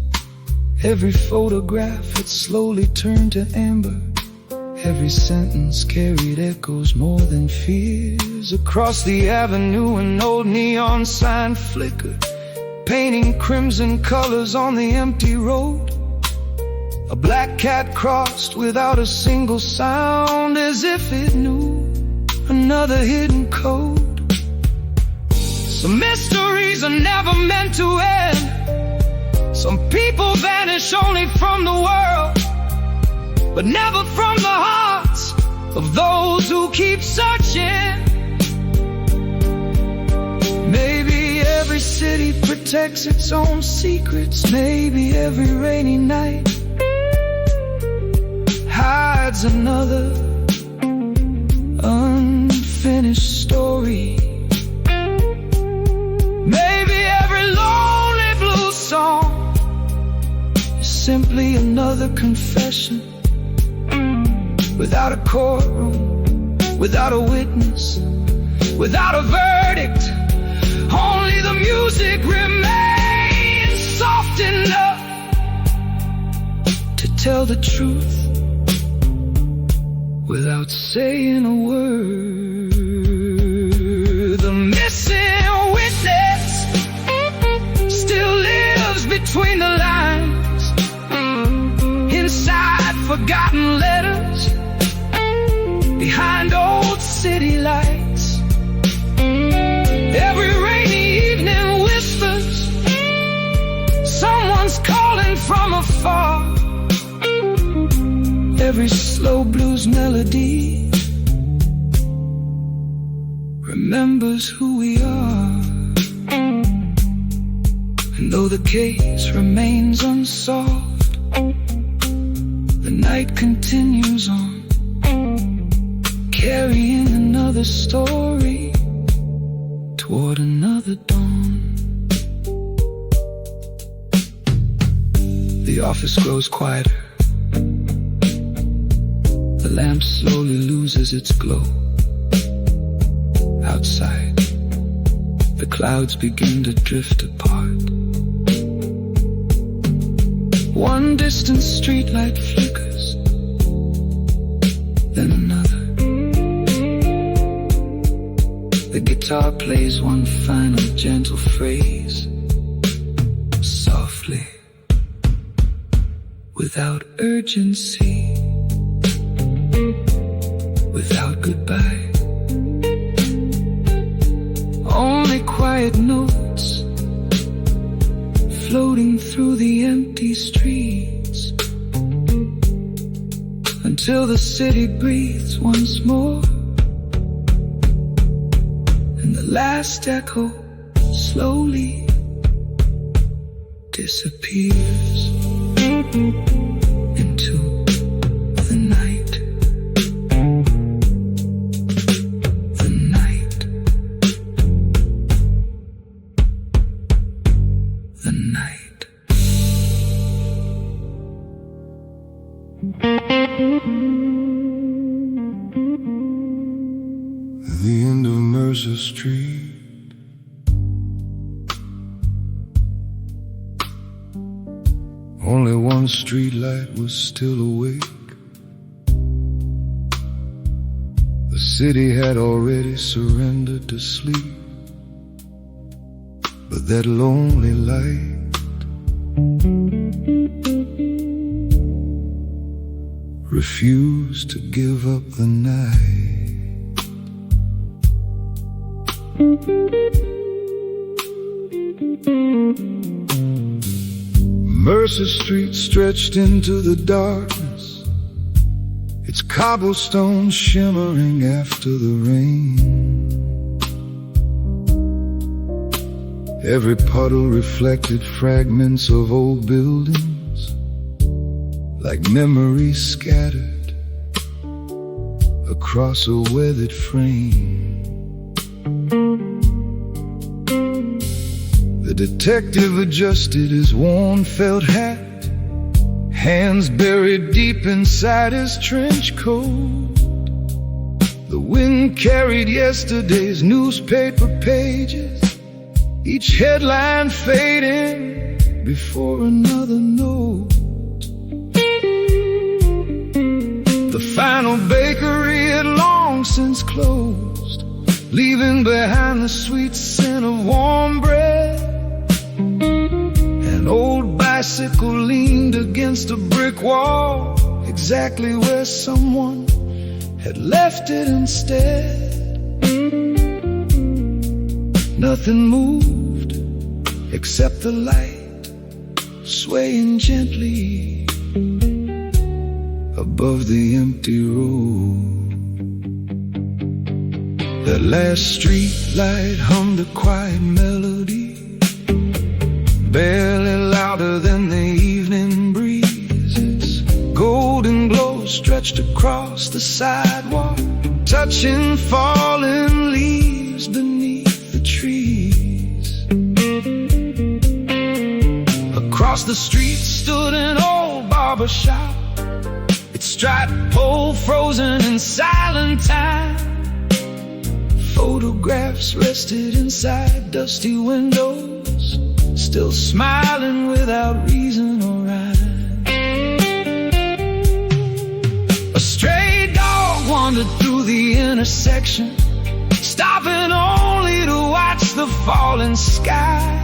Every photograph had slowly turned to amber. Every sentence carried echoes more than fears. Across the avenue an old neon sign flickered, painting crimson colors on the empty road. A black cat crossed without a single sound, as if it knew another hidden code. Some mysteries are never meant to end. Some people vanish only from the world, but never from the hearts of those who keep searching. Maybe every city protects its own secrets. Maybe every rainy night hides another unfinished story. Maybe every lonely blues song is simply another confession. Without a courtroom, without a witness, without a verdict, only the music remains soft enough to tell the truth without saying a word. The missing witness still lives between the lines, inside forgotten letters, behind old city lights. Every rainy evening whispers, someone's calling from afar. Every slow blues melody remembers who we are. And though the case remains unsolved, the night continues on, carrying another story toward another dawn. The office grows quieter. The lamp slowly loses its glow. Outside, the clouds begin to drift apart. One distant streetlight flickers, then another. The guitar plays one final gentle phrase, softly, without urgency, without goodbye. Only quiet notes floating through the empty streets, until the city breathes once more, and the last echo slowly disappears into the night. The night. The night. The end of Mercer Street, only one streetlight was still awake. The city had already surrendered to sleep, but that lonely light refused to give up the night. Mercer Street stretched into the darkness, its cobblestones shimmering after the rain. Every puddle reflected fragments of old buildings, like memories scattered across a weathered frame. The detective adjusted his worn felt hat, hands buried deep inside his trench coat. The wind carried yesterday's newspaper pages, each headline fading before another note. The final bakery had long since closed, leaving behind the sweet scent of warm bread. An old bicycle leaned against a brick wall, exactly where someone had left it instead. Nothing moved except the light swaying gently above the empty road. The last streetlight hummed a quiet melody, barely louder than the evening breeze. Its golden glow stretched across the sidewalk, touching fallen leaves beneath the trees. Across the street stood an old barber shop, its striped pole frozen in silent time. Photographs rested inside dusty windows, still smiling without reason or rhyme. A stray dog wandered through the intersection, stopping only to watch the falling sky.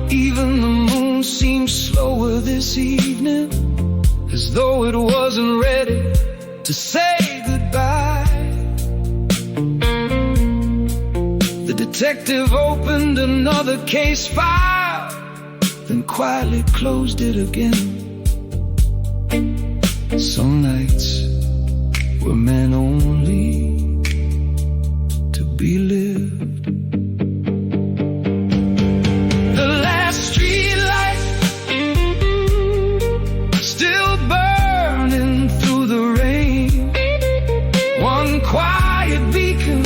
Even the moon seemed slower this evening, as though it wasn't ready to say goodbye. The detective opened another case file, then quietly closed it again. Some nights were meant only to be lived. The last streetlight still burning through the rain, one quiet beacon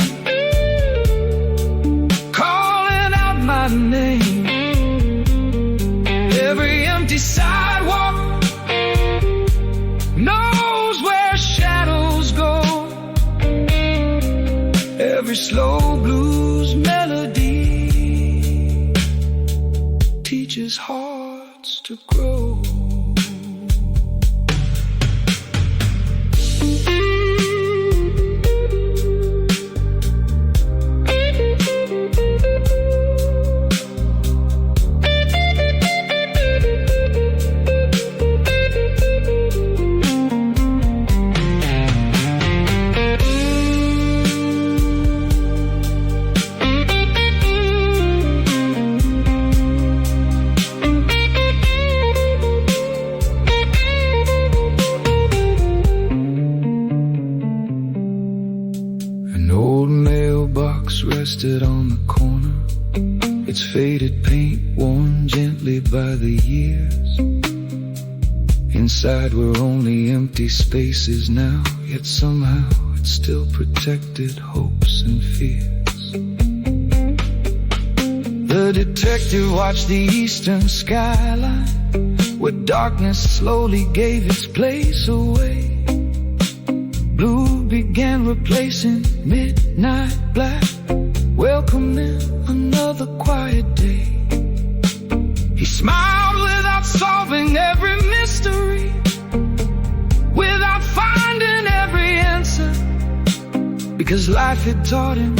my name. Every empty sidewalk knows where shadows go. Every slow blues melody teaches hearts to grow. Rested on the corner, its faded paint worn gently by the years. Inside were only empty spaces now, yet somehow it still protected hopes and fears. The detective watched the eastern skyline, where darkness slowly gave its place away. Blue began replacing midnight black, welcoming another quiet day. He smiled without solving every mystery, without finding every answer, because life had taught him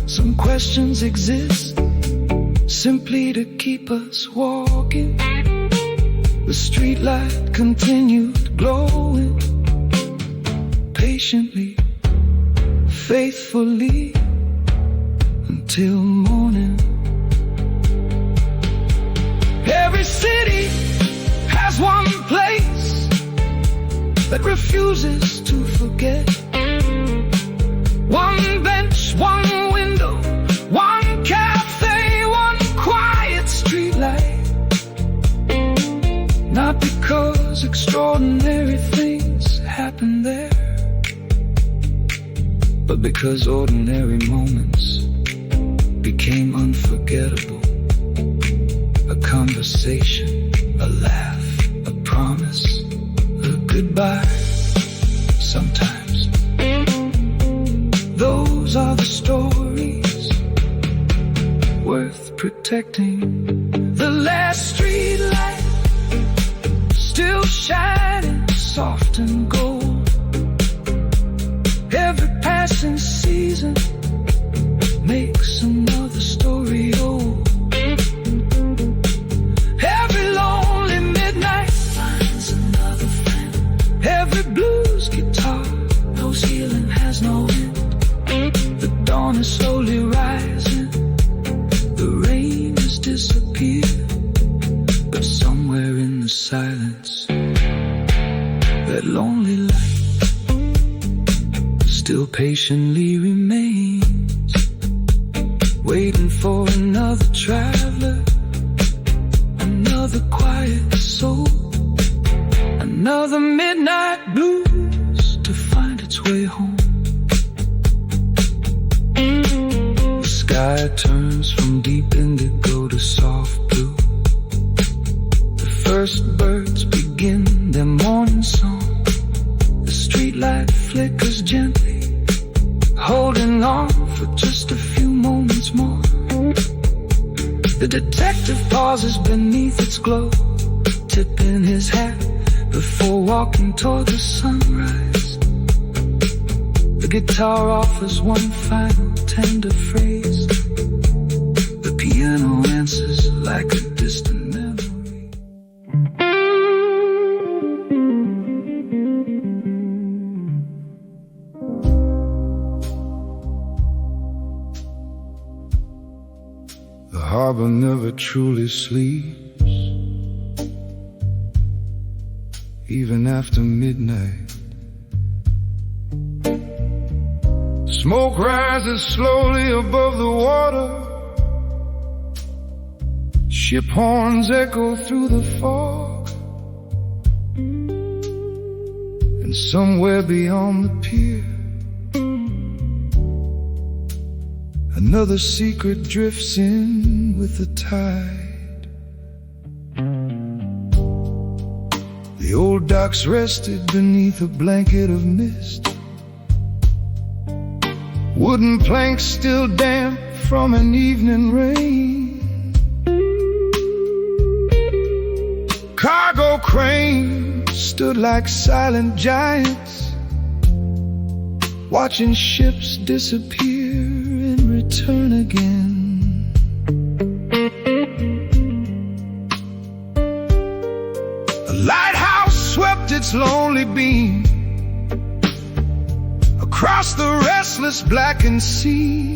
some questions exist simply to keep us walking. The streetlight continued glowing, patiently, faithfully, till morning. Every city has one place that refuses to forget. One bench, one window, one cafe, one quiet street light. Not because extraordinary things happen there, but because ordinary moments became unforgettable. A conversation, a laugh, a promise, a goodbye. Sometimes those are the stories worth protecting. The last street light, still shining soft and gold. Every passing season makes another story old. Every lonely midnight finds another friend. Every blues guitar knows healing has no end. The dawn is slowly rising, the rain has disappeared, but somewhere in the silence, that lonely light still patiently remains, waiting for another traveler, another quiet soul, another midnight blues to find its way home. The sky turns from deep indigo to soft blue. The first birds begin their morning song. The streetlight flickers gently, holding on for just a few moments more. The detective pauses beneath its glow, tipping his hat before walking toward the sunrise. The guitar offers one final tender phrase. The piano answers like a distant memory. The harbor never truly sleeps, even after midnight. Smoke rises slowly above the water. Ship horns echo through the fog. And somewhere beyond the pier, another secret drifts in with the tide. The old docks rested beneath a blanket of mist. Wooden planks still damp from an evening rain. Cargo cranes stood like silent giants, watching ships disappear and return again. A lighthouse swept its lonely beam across the restless blackened sea.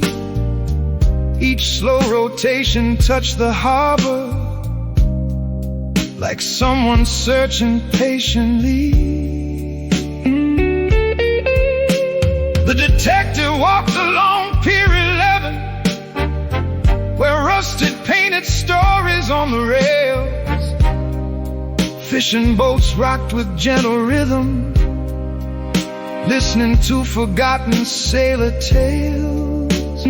Each slow rotation touched the harbor like someone searching patiently. The detective walked along Pier 11, where rusted painted stories on the rails. Fishing boats rocked with gentle rhythm, listening to forgotten sailor tales.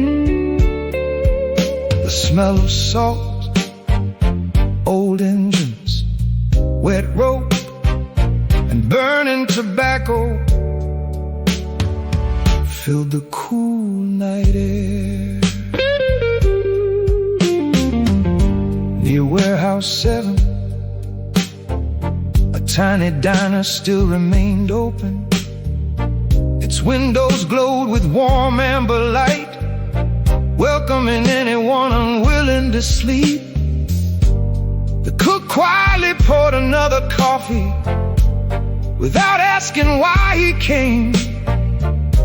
The smell of salt, old engines, wet rope, and burning tobacco filled the cool night air. Near Warehouse 7, a tiny diner still remained open. Its windows glowed with warm amber light, welcoming anyone unwilling to sleep. The cook quietly poured another coffee without asking why he came.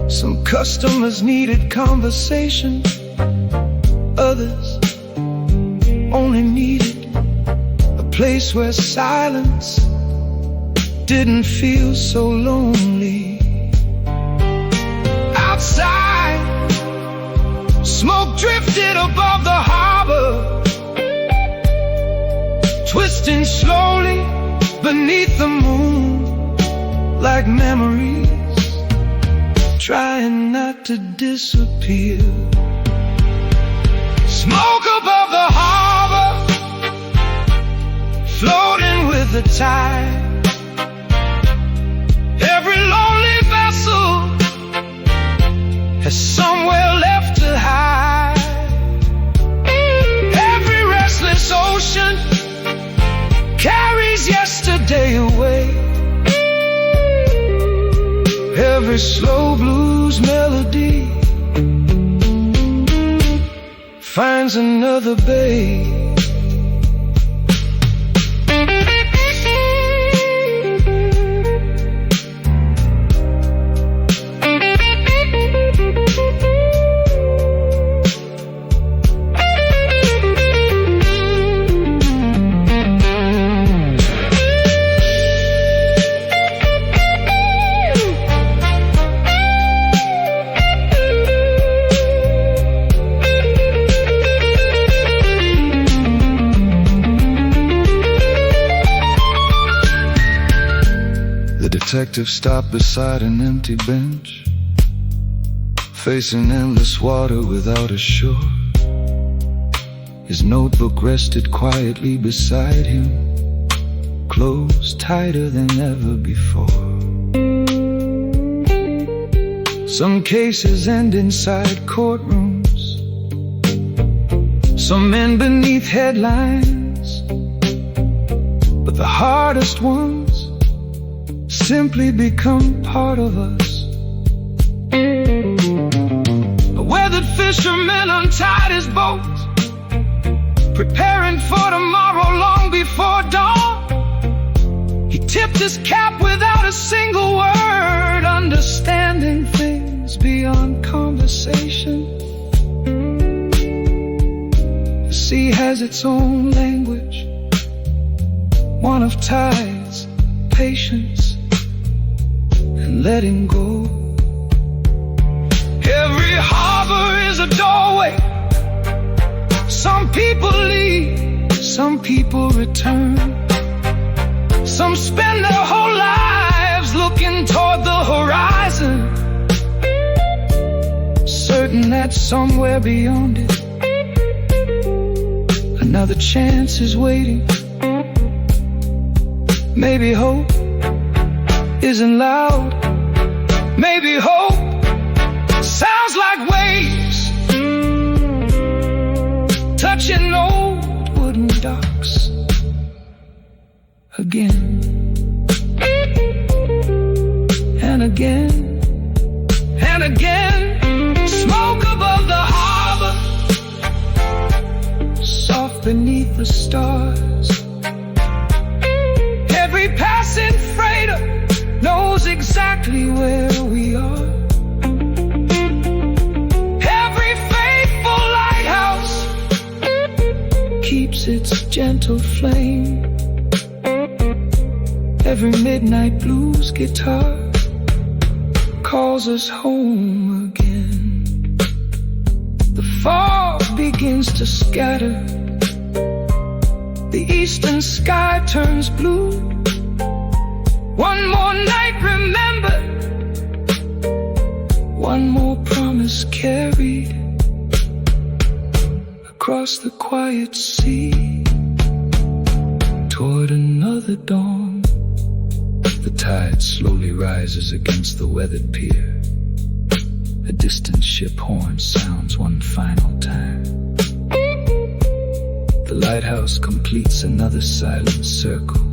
Some customers needed conversation, others only needed a place where silence didn't feel so lonely. Outside, smoke drifted above the harbor, twisting slowly beneath the moon, like memories trying not to disappear. Smoke above the harbor, floating with the tide. Every lonely vessel has somewhere left to hide. Every restless ocean carries yesterday away. Every slow blues melody finds another bay. The detective stopped beside an empty bench, facing endless water without a shore. His notebook rested quietly beside him, closed tighter than ever before. Some cases end inside courtrooms, some end beneath headlines, but the hardest ones simply become part of us. A weathered fisherman untied his boat, preparing for tomorrow long before dawn. He tipped his cap without a single word, understanding things beyond conversation. The sea has its own language, one of tides, patience, and letting go. Every harbor is a doorway. Some people leave, some people return. Some spend their whole lives looking toward the horizon, certain that somewhere beyond it another chance is waiting. Maybe hope isn't loud. Maybe hope sounds like waves touching old wooden docks again and again and again. Smoke above the harbor, soft beneath the stars. Every passing freighter knows exactly where we are. Every faithful lighthouse keeps its gentle flame. Every midnight blues guitar calls us home again. The fog begins to scatter, the eastern sky turns blue. One more night remembered, one more promise carried across the quiet sea toward another dawn. The tide slowly rises against the weathered pier. A distant ship horn sounds one final time. The lighthouse completes another silent circle.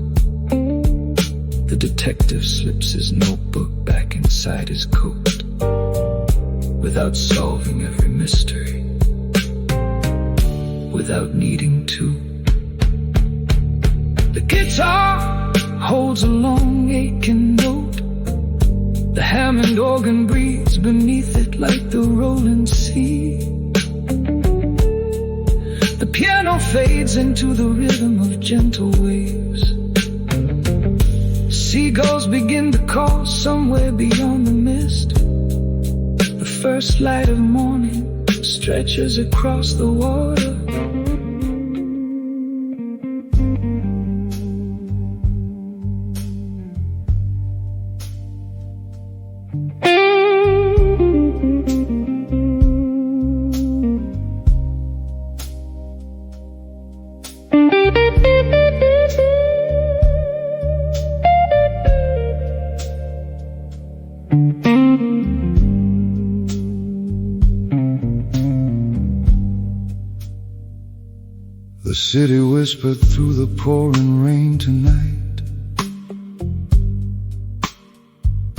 The detective slips his notebook back inside his coat, without solving every mystery, without needing to. The guitar holds a long aching note. The Hammond organ breathes beneath it like the rolling sea. The piano fades into the rhythm of gentle waves. Seagulls begin to call somewhere beyond the mist. The first light of morning stretches across the water. The city whispered through the pouring rain tonight.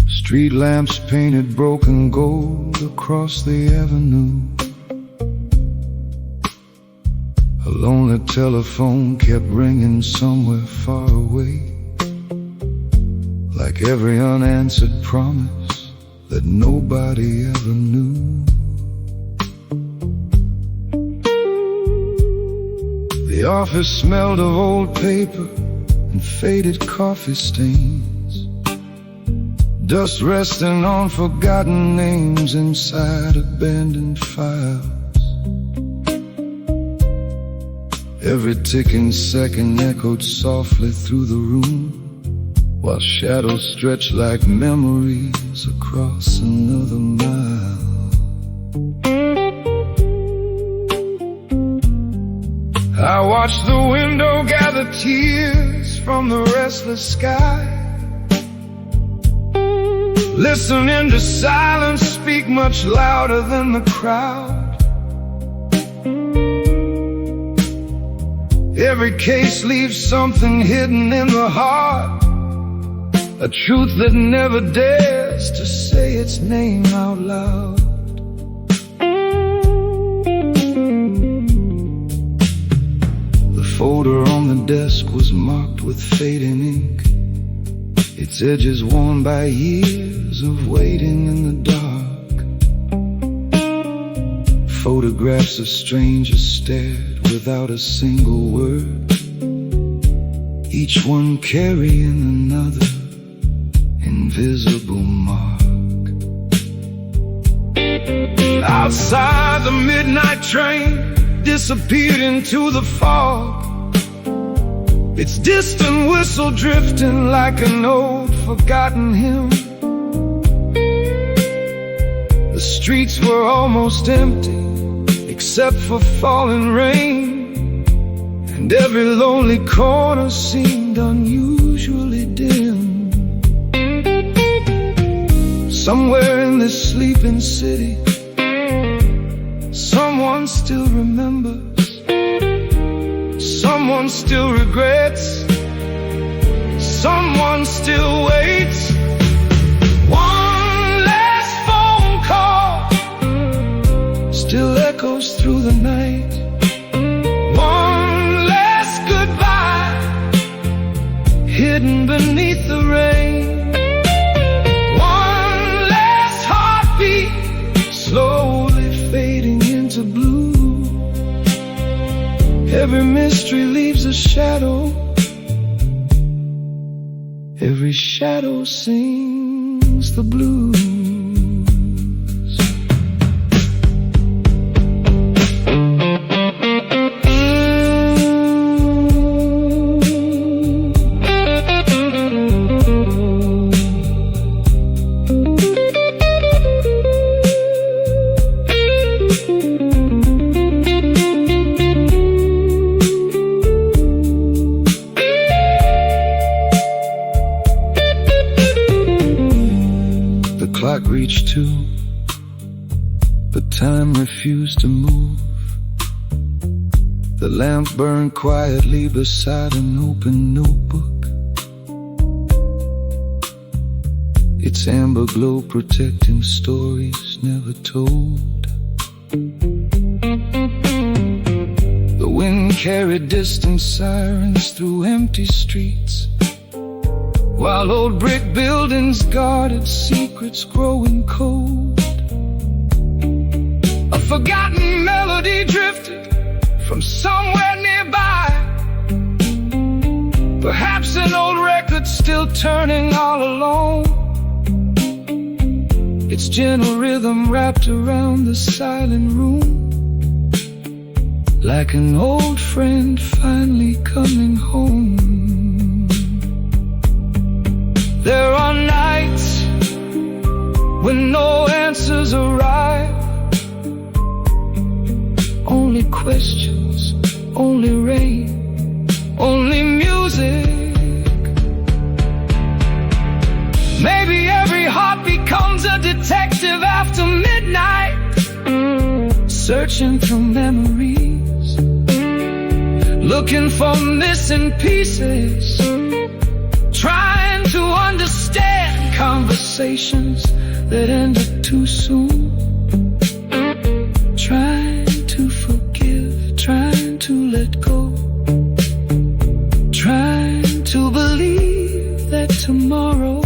Street lamps painted broken gold across the avenue. A lonely telephone kept ringing somewhere far away, like every unanswered promise that nobody ever knew. The office smelled of old paper and faded coffee stains, dust resting on forgotten names inside abandoned files. Every ticking second echoed softly through the room, while shadows stretched like memories across another mile. I watched the window gather tears from the restless sky, listening to silence speak much louder than the crowd. Every case leaves something hidden in the heart, a truth that never dares to say its name out loud. The folder on the desk was marked with fading ink, its edges worn by years of waiting in the dark. Photographs of strangers stared without a single word, each one carrying another invisible mark. Outside, the midnight train disappeared into the fog, its distant whistle drifting like an old forgotten hymn. The streets were almost empty except for falling rain, and every lonely corner seemed unusually dim. Somewhere in this sleeping city, someone still remembers, someone still regrets, someone still waits. One last phone call still echoes through the night. One last goodbye hidden beneath the rain. One last heartbeat slowly fading into blue. Every mystery leaves a shadow, every shadow sings the blues. Clock reached 2, but time refused to move. The lamp burned quietly beside an open notebook, its amber glow protecting stories never told. The wind carried distant sirens through empty streets, while old brick buildings guarded secrets growing cold. A forgotten melody drifted from somewhere nearby. Perhaps an old record still turning all alone, its gentle rhythm wrapped around the silent room, like an old friend finally coming home. There are nights when no answers arrive, only questions, only rain, only music. Maybe every heart becomes a detective after midnight, searching through memories, looking for missing pieces, trying to understand conversations that ended too soon, trying to forgive, trying to let go, trying to believe that tomorrow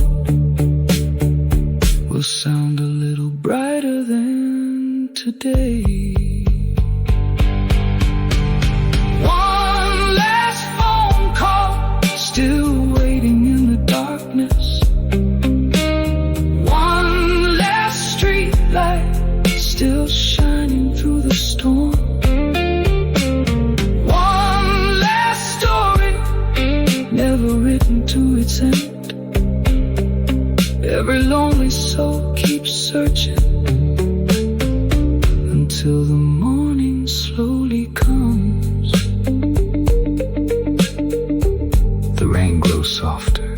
will sound a little brighter than today. One last phone call, still waiting in the darkness. One last street light, still shining through the storm. One last story, never written to its end. Every lonely soul keeps searching until the morning slowly comes. The rain grows softer.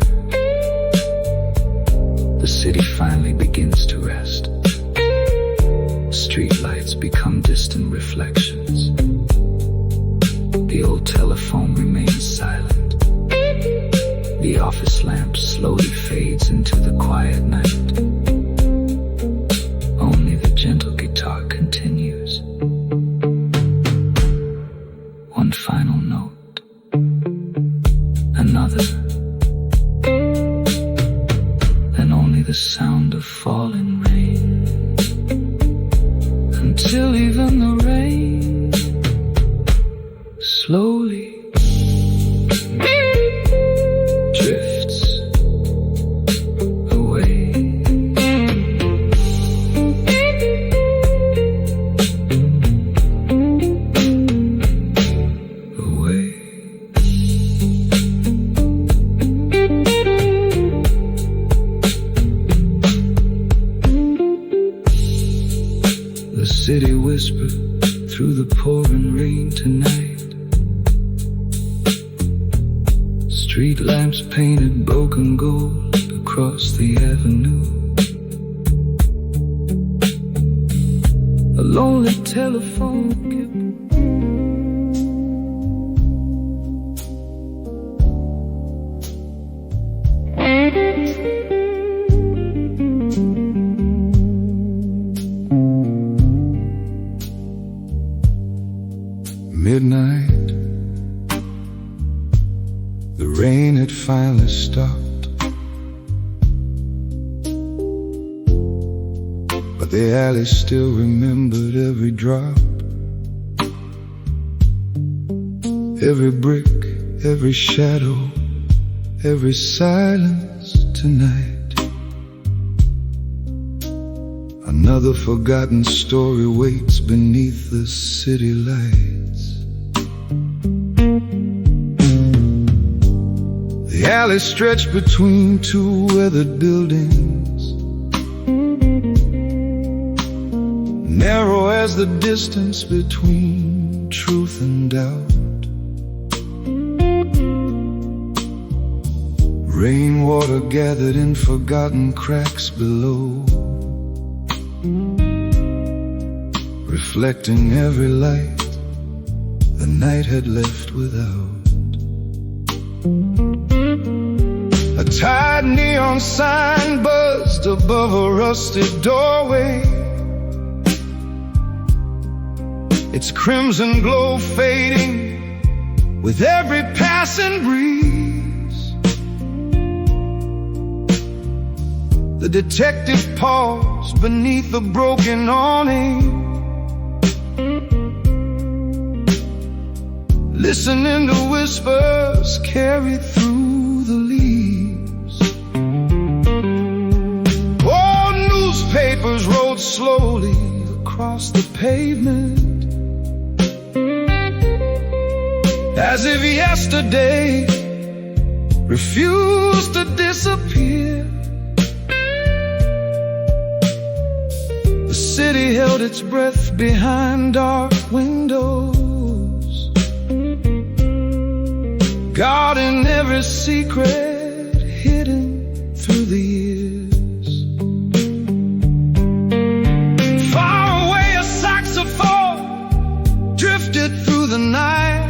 The city finally begins to rest. Streetlights become distant reflections. The old telephone remains silent. The office lamp slowly fades into the quiet night. Only the gentle guitar continues. One final note, another, then only the sound of falling rain, until even the rain slowly drifts away. The city whispered through the pouring rain tonight. Street lamps painted broken gold across the avenue. A lonely telephone kept midnight. The rain had finally stopped, but the alley still remembered every drop, every brick, every shadow, every silence tonight. Another forgotten story waits beneath the city lights. The alley stretched between two weathered buildings, narrow as the distance between truth and doubt. Rainwater gathered in forgotten cracks below, reflecting every light the night had left without. A tired neon sign buzzed above a rusty doorway, its crimson glow fading with every passing breeze. The detective paused beneath the broken awning, listening to whispers carried through the leaves. Old newspapers rolled slowly across the pavement, as if yesterday refused to disappear. The city held its breath behind dark windows, guarding every secret hidden through the years. Far away a saxophone drifted through the night,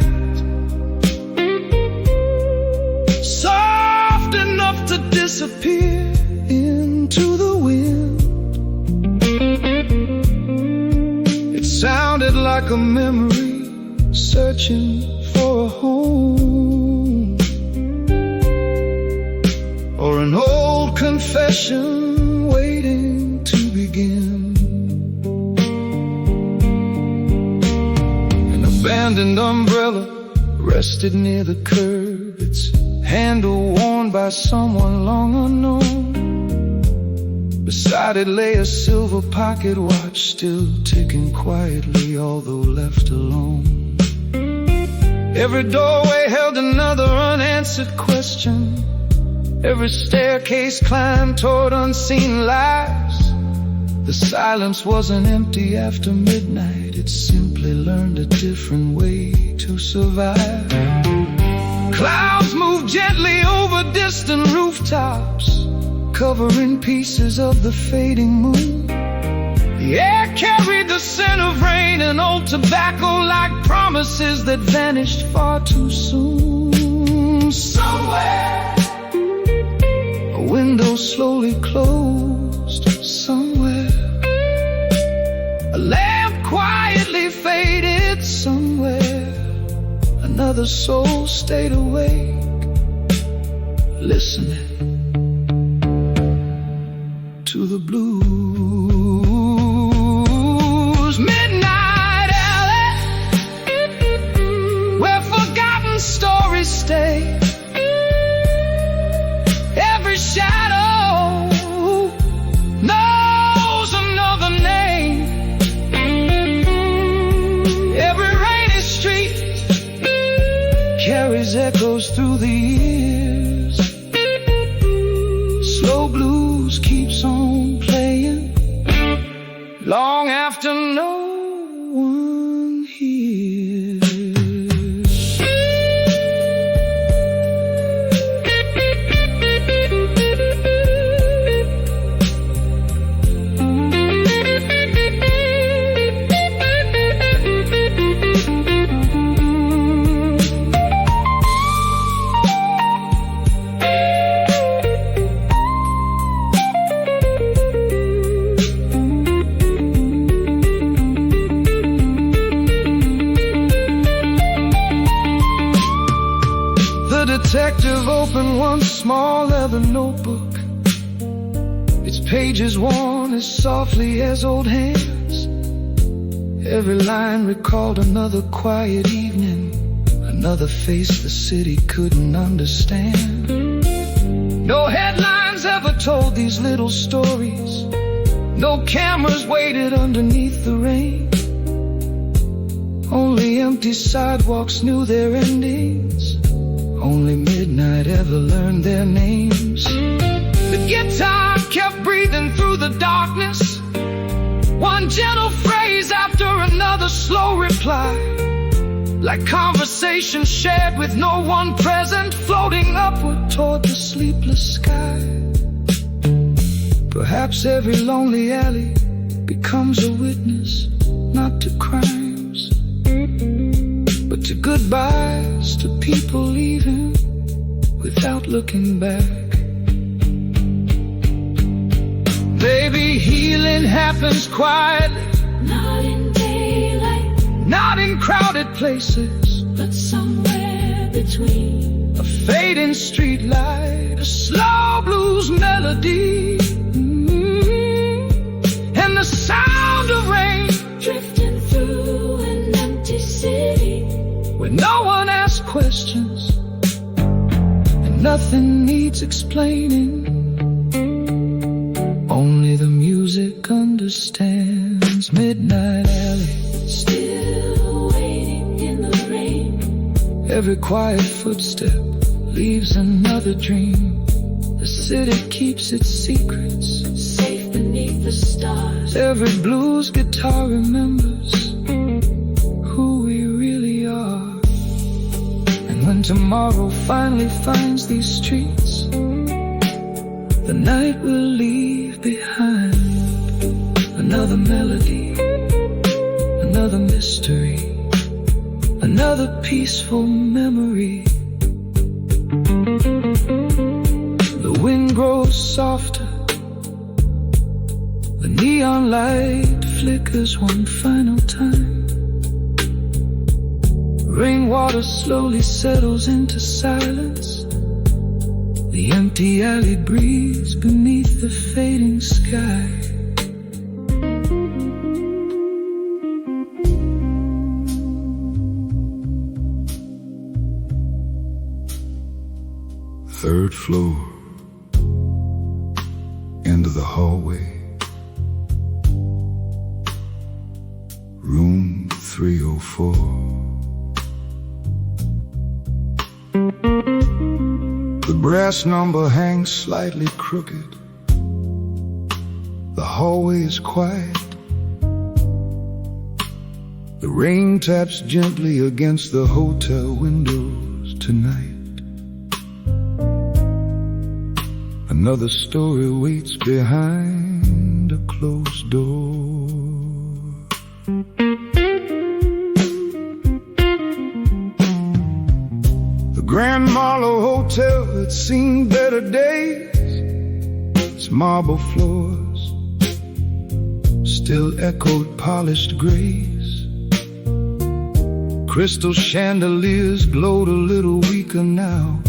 soft enough to disappear into the wind. It sounded like a memory searching for a home, or an old confession waiting to begin. An abandoned umbrella rested near the curb, its handle worn by someone long unknown. Beside it lay a silver pocket watch, still ticking quietly, although left alone. Every doorway held another unanswered question. Every staircase climbed toward unseen lives. The silence wasn't empty after midnight, it simply learned a different way to survive. Clouds moved gently over distant rooftops, covering pieces of the fading moon. The air carried the scent of rain and old tobacco, like promises that vanished far too soon. Somewhere a window slowly closed. Somewhere a lamp quietly faded. Somewhere another soul stayed awake, listening to the blues. Midnight alley, where forgotten stories stay. Every shadow knows another name. Every rainy street carries echoes through the years. Slow blues keeps on playing long after no one hears. The detective opened one small leather notebook, its pages worn as softly as old hands. Every line recalled another quiet evening, another face the city couldn't understand. No headlines ever told these little stories, no cameras waited underneath the rain. Only empty sidewalks knew their endings, only midnight ever learned their names. The guitar kept breathing through the darkness, one gentle phrase after another slow reply, like conversation shared with no one present, floating upward toward the sleepless sky. Perhaps every lonely alley becomes a witness, not to crimes, but to goodbyes, to people leaving without looking back. Baby, healing happens quietly, not in daylight, not in crowded places, but somewhere between. A fading street light, a slow blues melody, and the sound of rain drifting through an empty city, where no one asks questions and nothing needs explaining. Only the music understands. Midnight alley, Still waiting in the rain. every quiet footstep leaves another dream. The city keeps its secrets, Safe beneath the stars. every blues guitar remembers who we really are. And when tomorrow finally finds these streets, the night will leave behind another melody, another mystery, another peaceful memory. The wind grows softer, the neon light flickers one final time. Rainwater slowly settles into silence. The empty alley breathes beneath the fading sky. Third floor, end of the hallway, room 304. The brass number hangs slightly crooked. The hallway is quiet. The rain taps gently against the hotel windows tonight. Another story waits behind a closed door. The Grand Marlowe Hotel had seen better days. Its marble floors still echoed polished grays. Crystal chandeliers glowed a little weaker now,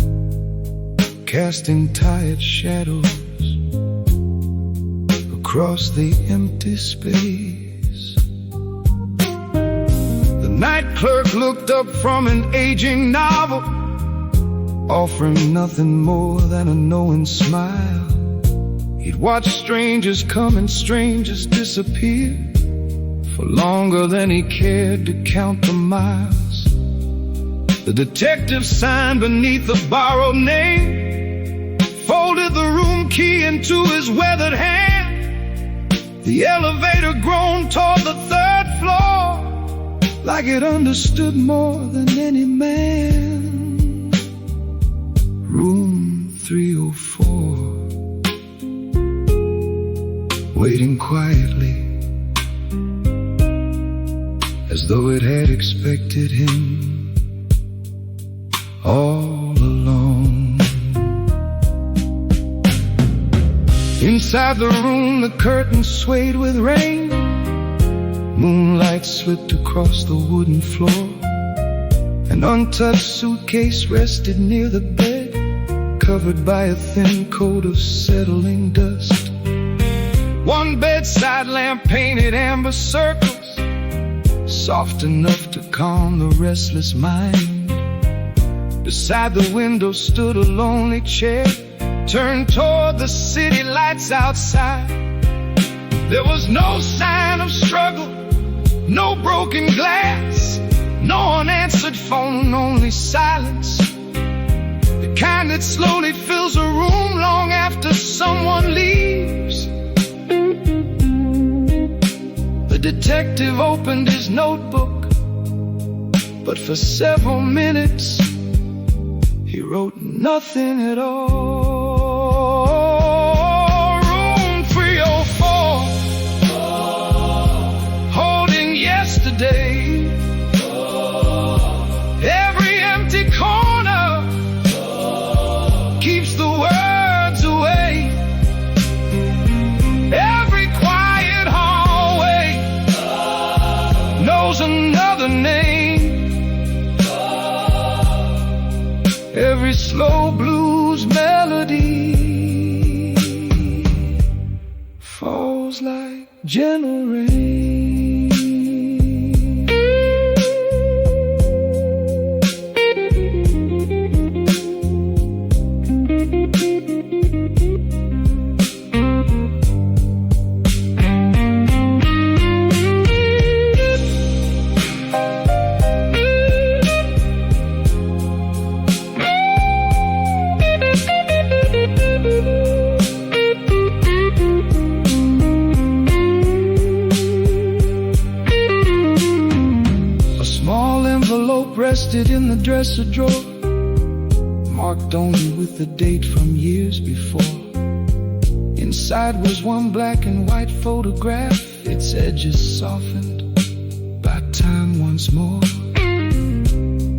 casting tired shadows across the empty space. The night clerk looked up from an aging novel, offering nothing more than a knowing smile. He'd watched strangers come and strangers disappear for longer than he cared to count the miles. The detective signed beneath the borrowed name, folded the room key into his weathered hand. The elevator groaned toward the third floor, like it understood more than any man. Room 304, waiting quietly, as though it had expected him all along. Inside the room, the curtains swayed with rain. Moonlight slipped across the wooden floor. An untouched suitcase rested near the bed, covered by a thin coat of settling dust. One bedside lamp painted amber circles, soft enough to calm the restless mind. Beside the window stood a lonely chair, turned toward the city lights outside. There was no sign of struggle, no broken glass, no unanswered phone, only silence. The kind that slowly fills a room long after someone leaves. The detective opened his notebook, but for several minutes he wrote nothing at all. Room 304, holding yesterday. Every empty corner keeps the words away. Every quiet hallway knows another name. Every slow blues melody falls like gentle rain. envelope rested in the dresser drawer, marked only with the date from years before. Inside was one black and white photograph, its edges softened by time once more.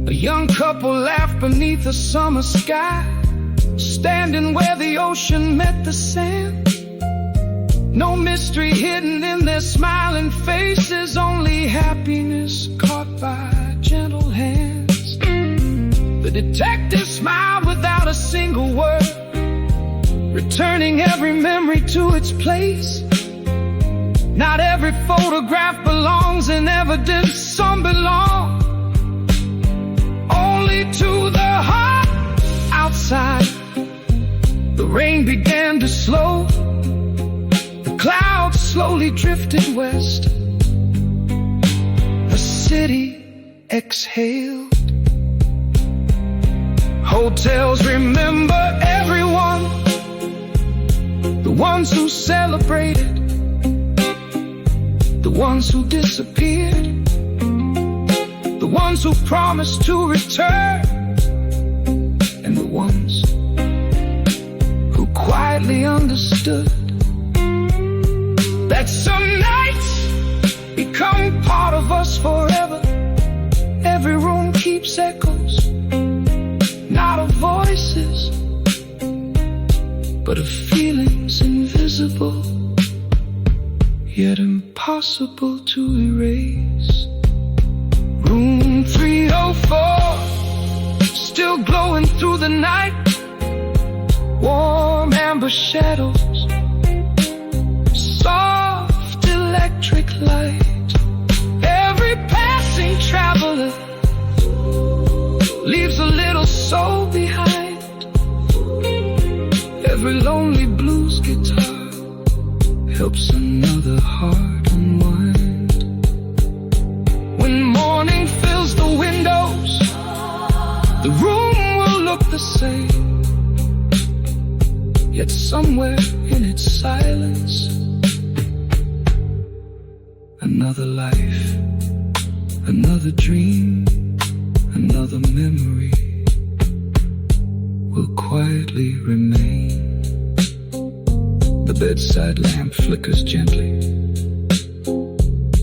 A young couple laughed beneath a summer sky, standing where the ocean met the sand. No mystery hidden in their smiling faces, only happiness caught by gentle hands. The detective smiled without a single word, returning every memory to its place. Not every photograph belongs in evidence, some belong only to the heart outside. The rain began to slow, the clouds slowly drifted west. The city exhaled. Hotels remember everyone, the ones who celebrated, the ones who disappeared, the ones who promised to return, and the ones who quietly understood that some nights become part of us forever. Every room keeps echoes, not of voices, but of feelings invisible, yet impossible to erase. Room 304, still glowing through the night, warm amber shadows, soft electric light. Every passing traveler leaves a little soul behind. Every lonely blues guitar helps another heart unwind. When morning fills the windows, the room will look the same, yet somewhere in its silence, another life, another dream, another memory will quietly remain. The bedside lamp flickers gently.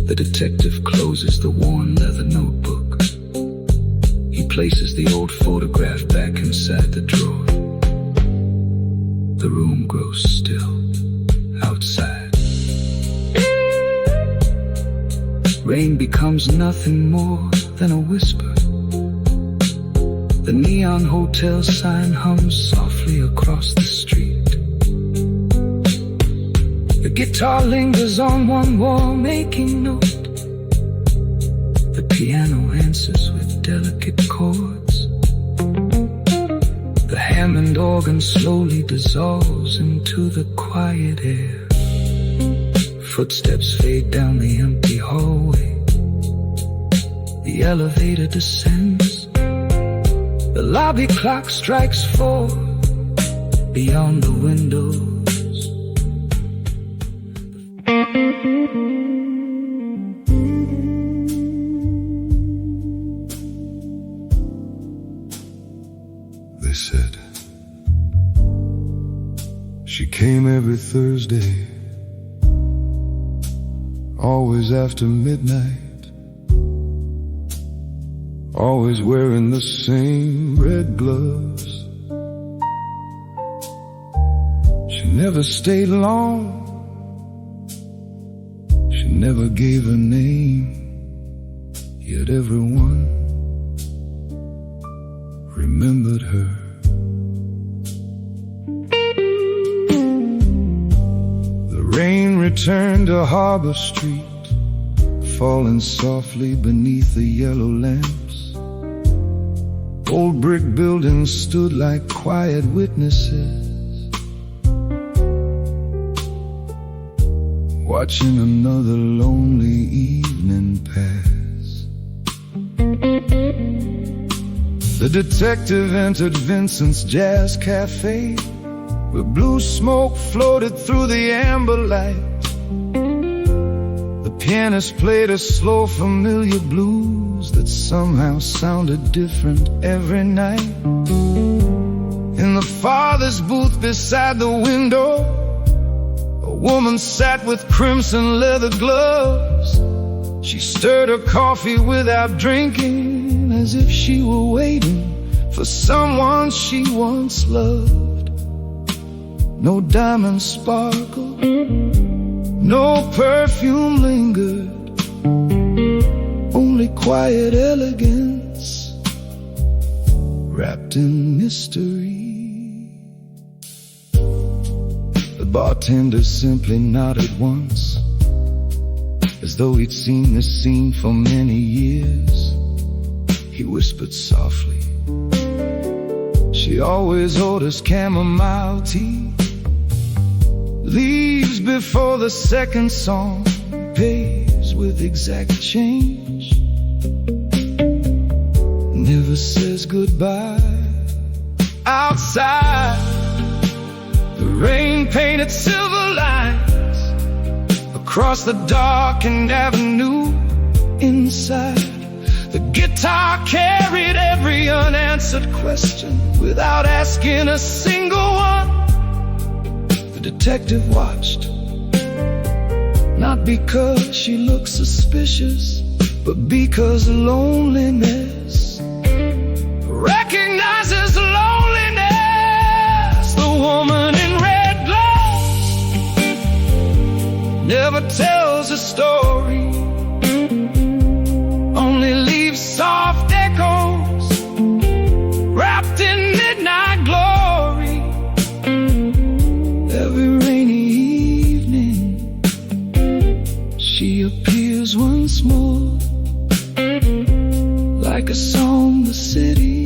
The detective closes the worn leather notebook. He places the old photograph back inside the drawer. The room grows still outside. Rain becomes nothing more than a whisper. The neon hotel sign hums softly across the street. The guitar lingers on one wall, making note. The piano answers with delicate chords. The Hammond organ slowly dissolves into the quiet air. Footsteps fade down the empty hallway. The elevator descends. The lobby clock strikes 4 beyond the windows. They said she came every Thursday, always after midnight, always wearing the same red gloves. She never stayed long, she never gave a name, yet everyone remembered her. The rain returned to Harbor Street, falling softly beneath the yellow lamps. Old brick buildings stood like quiet witnesses, watching another lonely evening pass. The detective entered Vincent's Jazz Cafe, where blue smoke floated through the amber light. The pianist played a slow, familiar blues that somehow sounded different every night. In the father's booth beside the window, a woman sat with crimson leather gloves. She stirred her coffee without drinking, as if she were waiting for someone she once loved. No diamonds sparkled, no perfume lingered, only quiet elegance wrapped in mystery. The bartender simply nodded once, as though he'd seen this scene for many years. He whispered softly, "She always orders chamomile tea, leaves before the second song, pays with exact change, never says goodbye." Outside, the rain painted silver lines across the darkened avenue. Inside, the guitar carried every unanswered question without asking a single one. The detective watched, not because she looked suspicious, but because loneliness recognizes loneliness. The woman in red gloves never tells a story, only leaves soft echoes wrapped in midnight glory. Every rainy evening she appears once more, like a song the city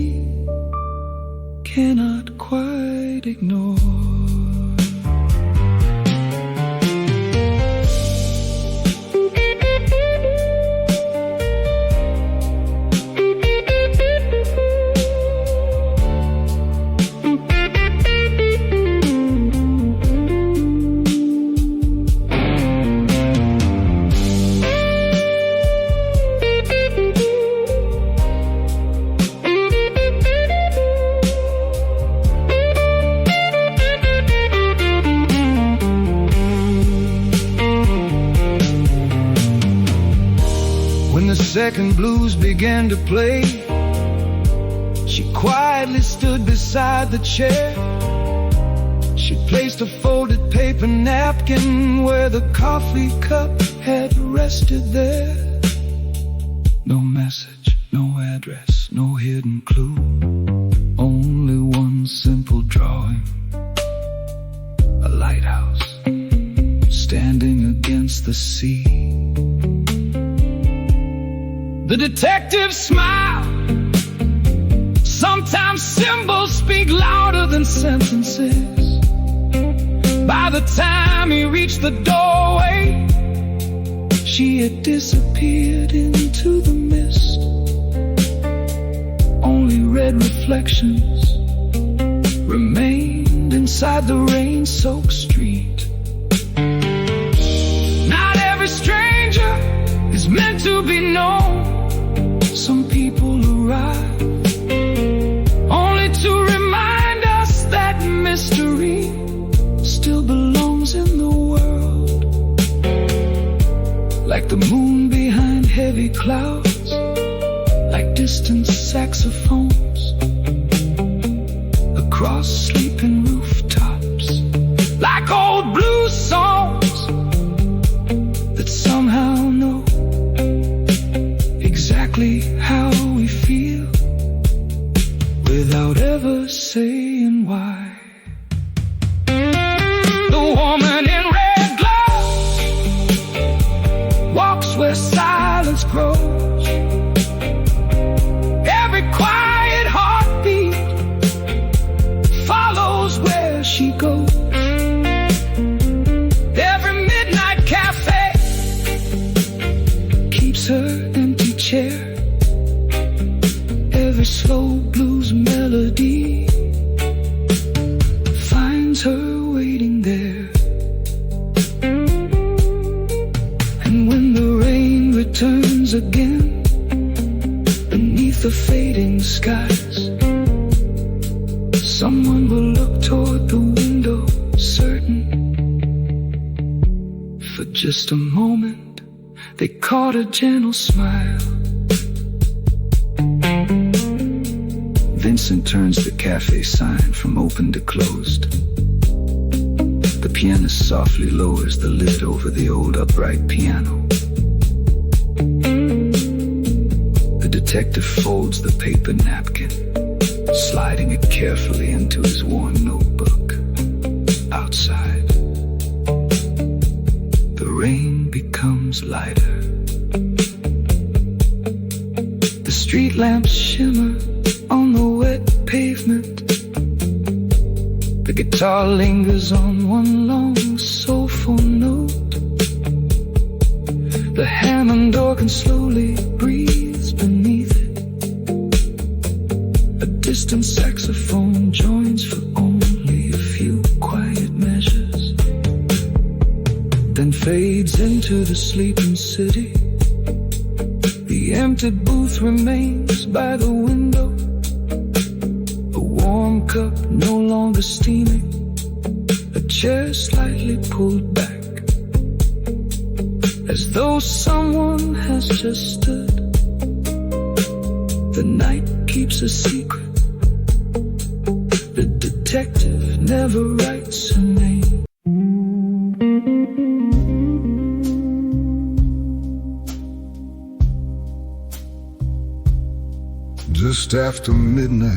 cannot quite ignore. Second blues began to play, she quietly stood beside the chair. She placed a folded paper napkin where the coffee cup had rested there. No message, no address, no hidden clue, only one simple drawing. A lighthouse standing against the sea. The detective smiled. Sometimes symbols speak louder than sentences. By the time he reached the doorway, she had disappeared into the mist. Only red reflections remained inside the rain-soaked street. Not every stranger is meant to be known. Some people arrive only to remind us that mystery still belongs in the world. Like the moon behind heavy clouds, like distant saxophones across sleeping rooftops, like old blues songs that somehow know exactly how we feel without ever saying why. The woman in red gloves walks where silence grows. Every quiet heartbeat follows where she goes. Every midnight cafe keeps her empty chair. Every slow blues melody finds her waiting there. And when the fading skies. Someone will look toward the window, certain. For just a moment, they caught a gentle smile. Vincent turns the cafe sign from open to closed. The pianist softly lowers the lid over the old upright piano. The detective folds the paper napkin, sliding it carefully into his worn notebook. Outside, the rain becomes lighter. The street lamps shimmer on the wet pavement. The guitar lingers on one long soulful note. The Hammond organ slowly breathes beneath it. A distant saxophone joins for only a few quiet measures, then fades into the sleeping city. The empty booth remains by the window, a warm cup no longer steaming, a chair slightly pulled back, as though someone has just stood. The night keeps a secret. The detective never writes her name. Just after midnight,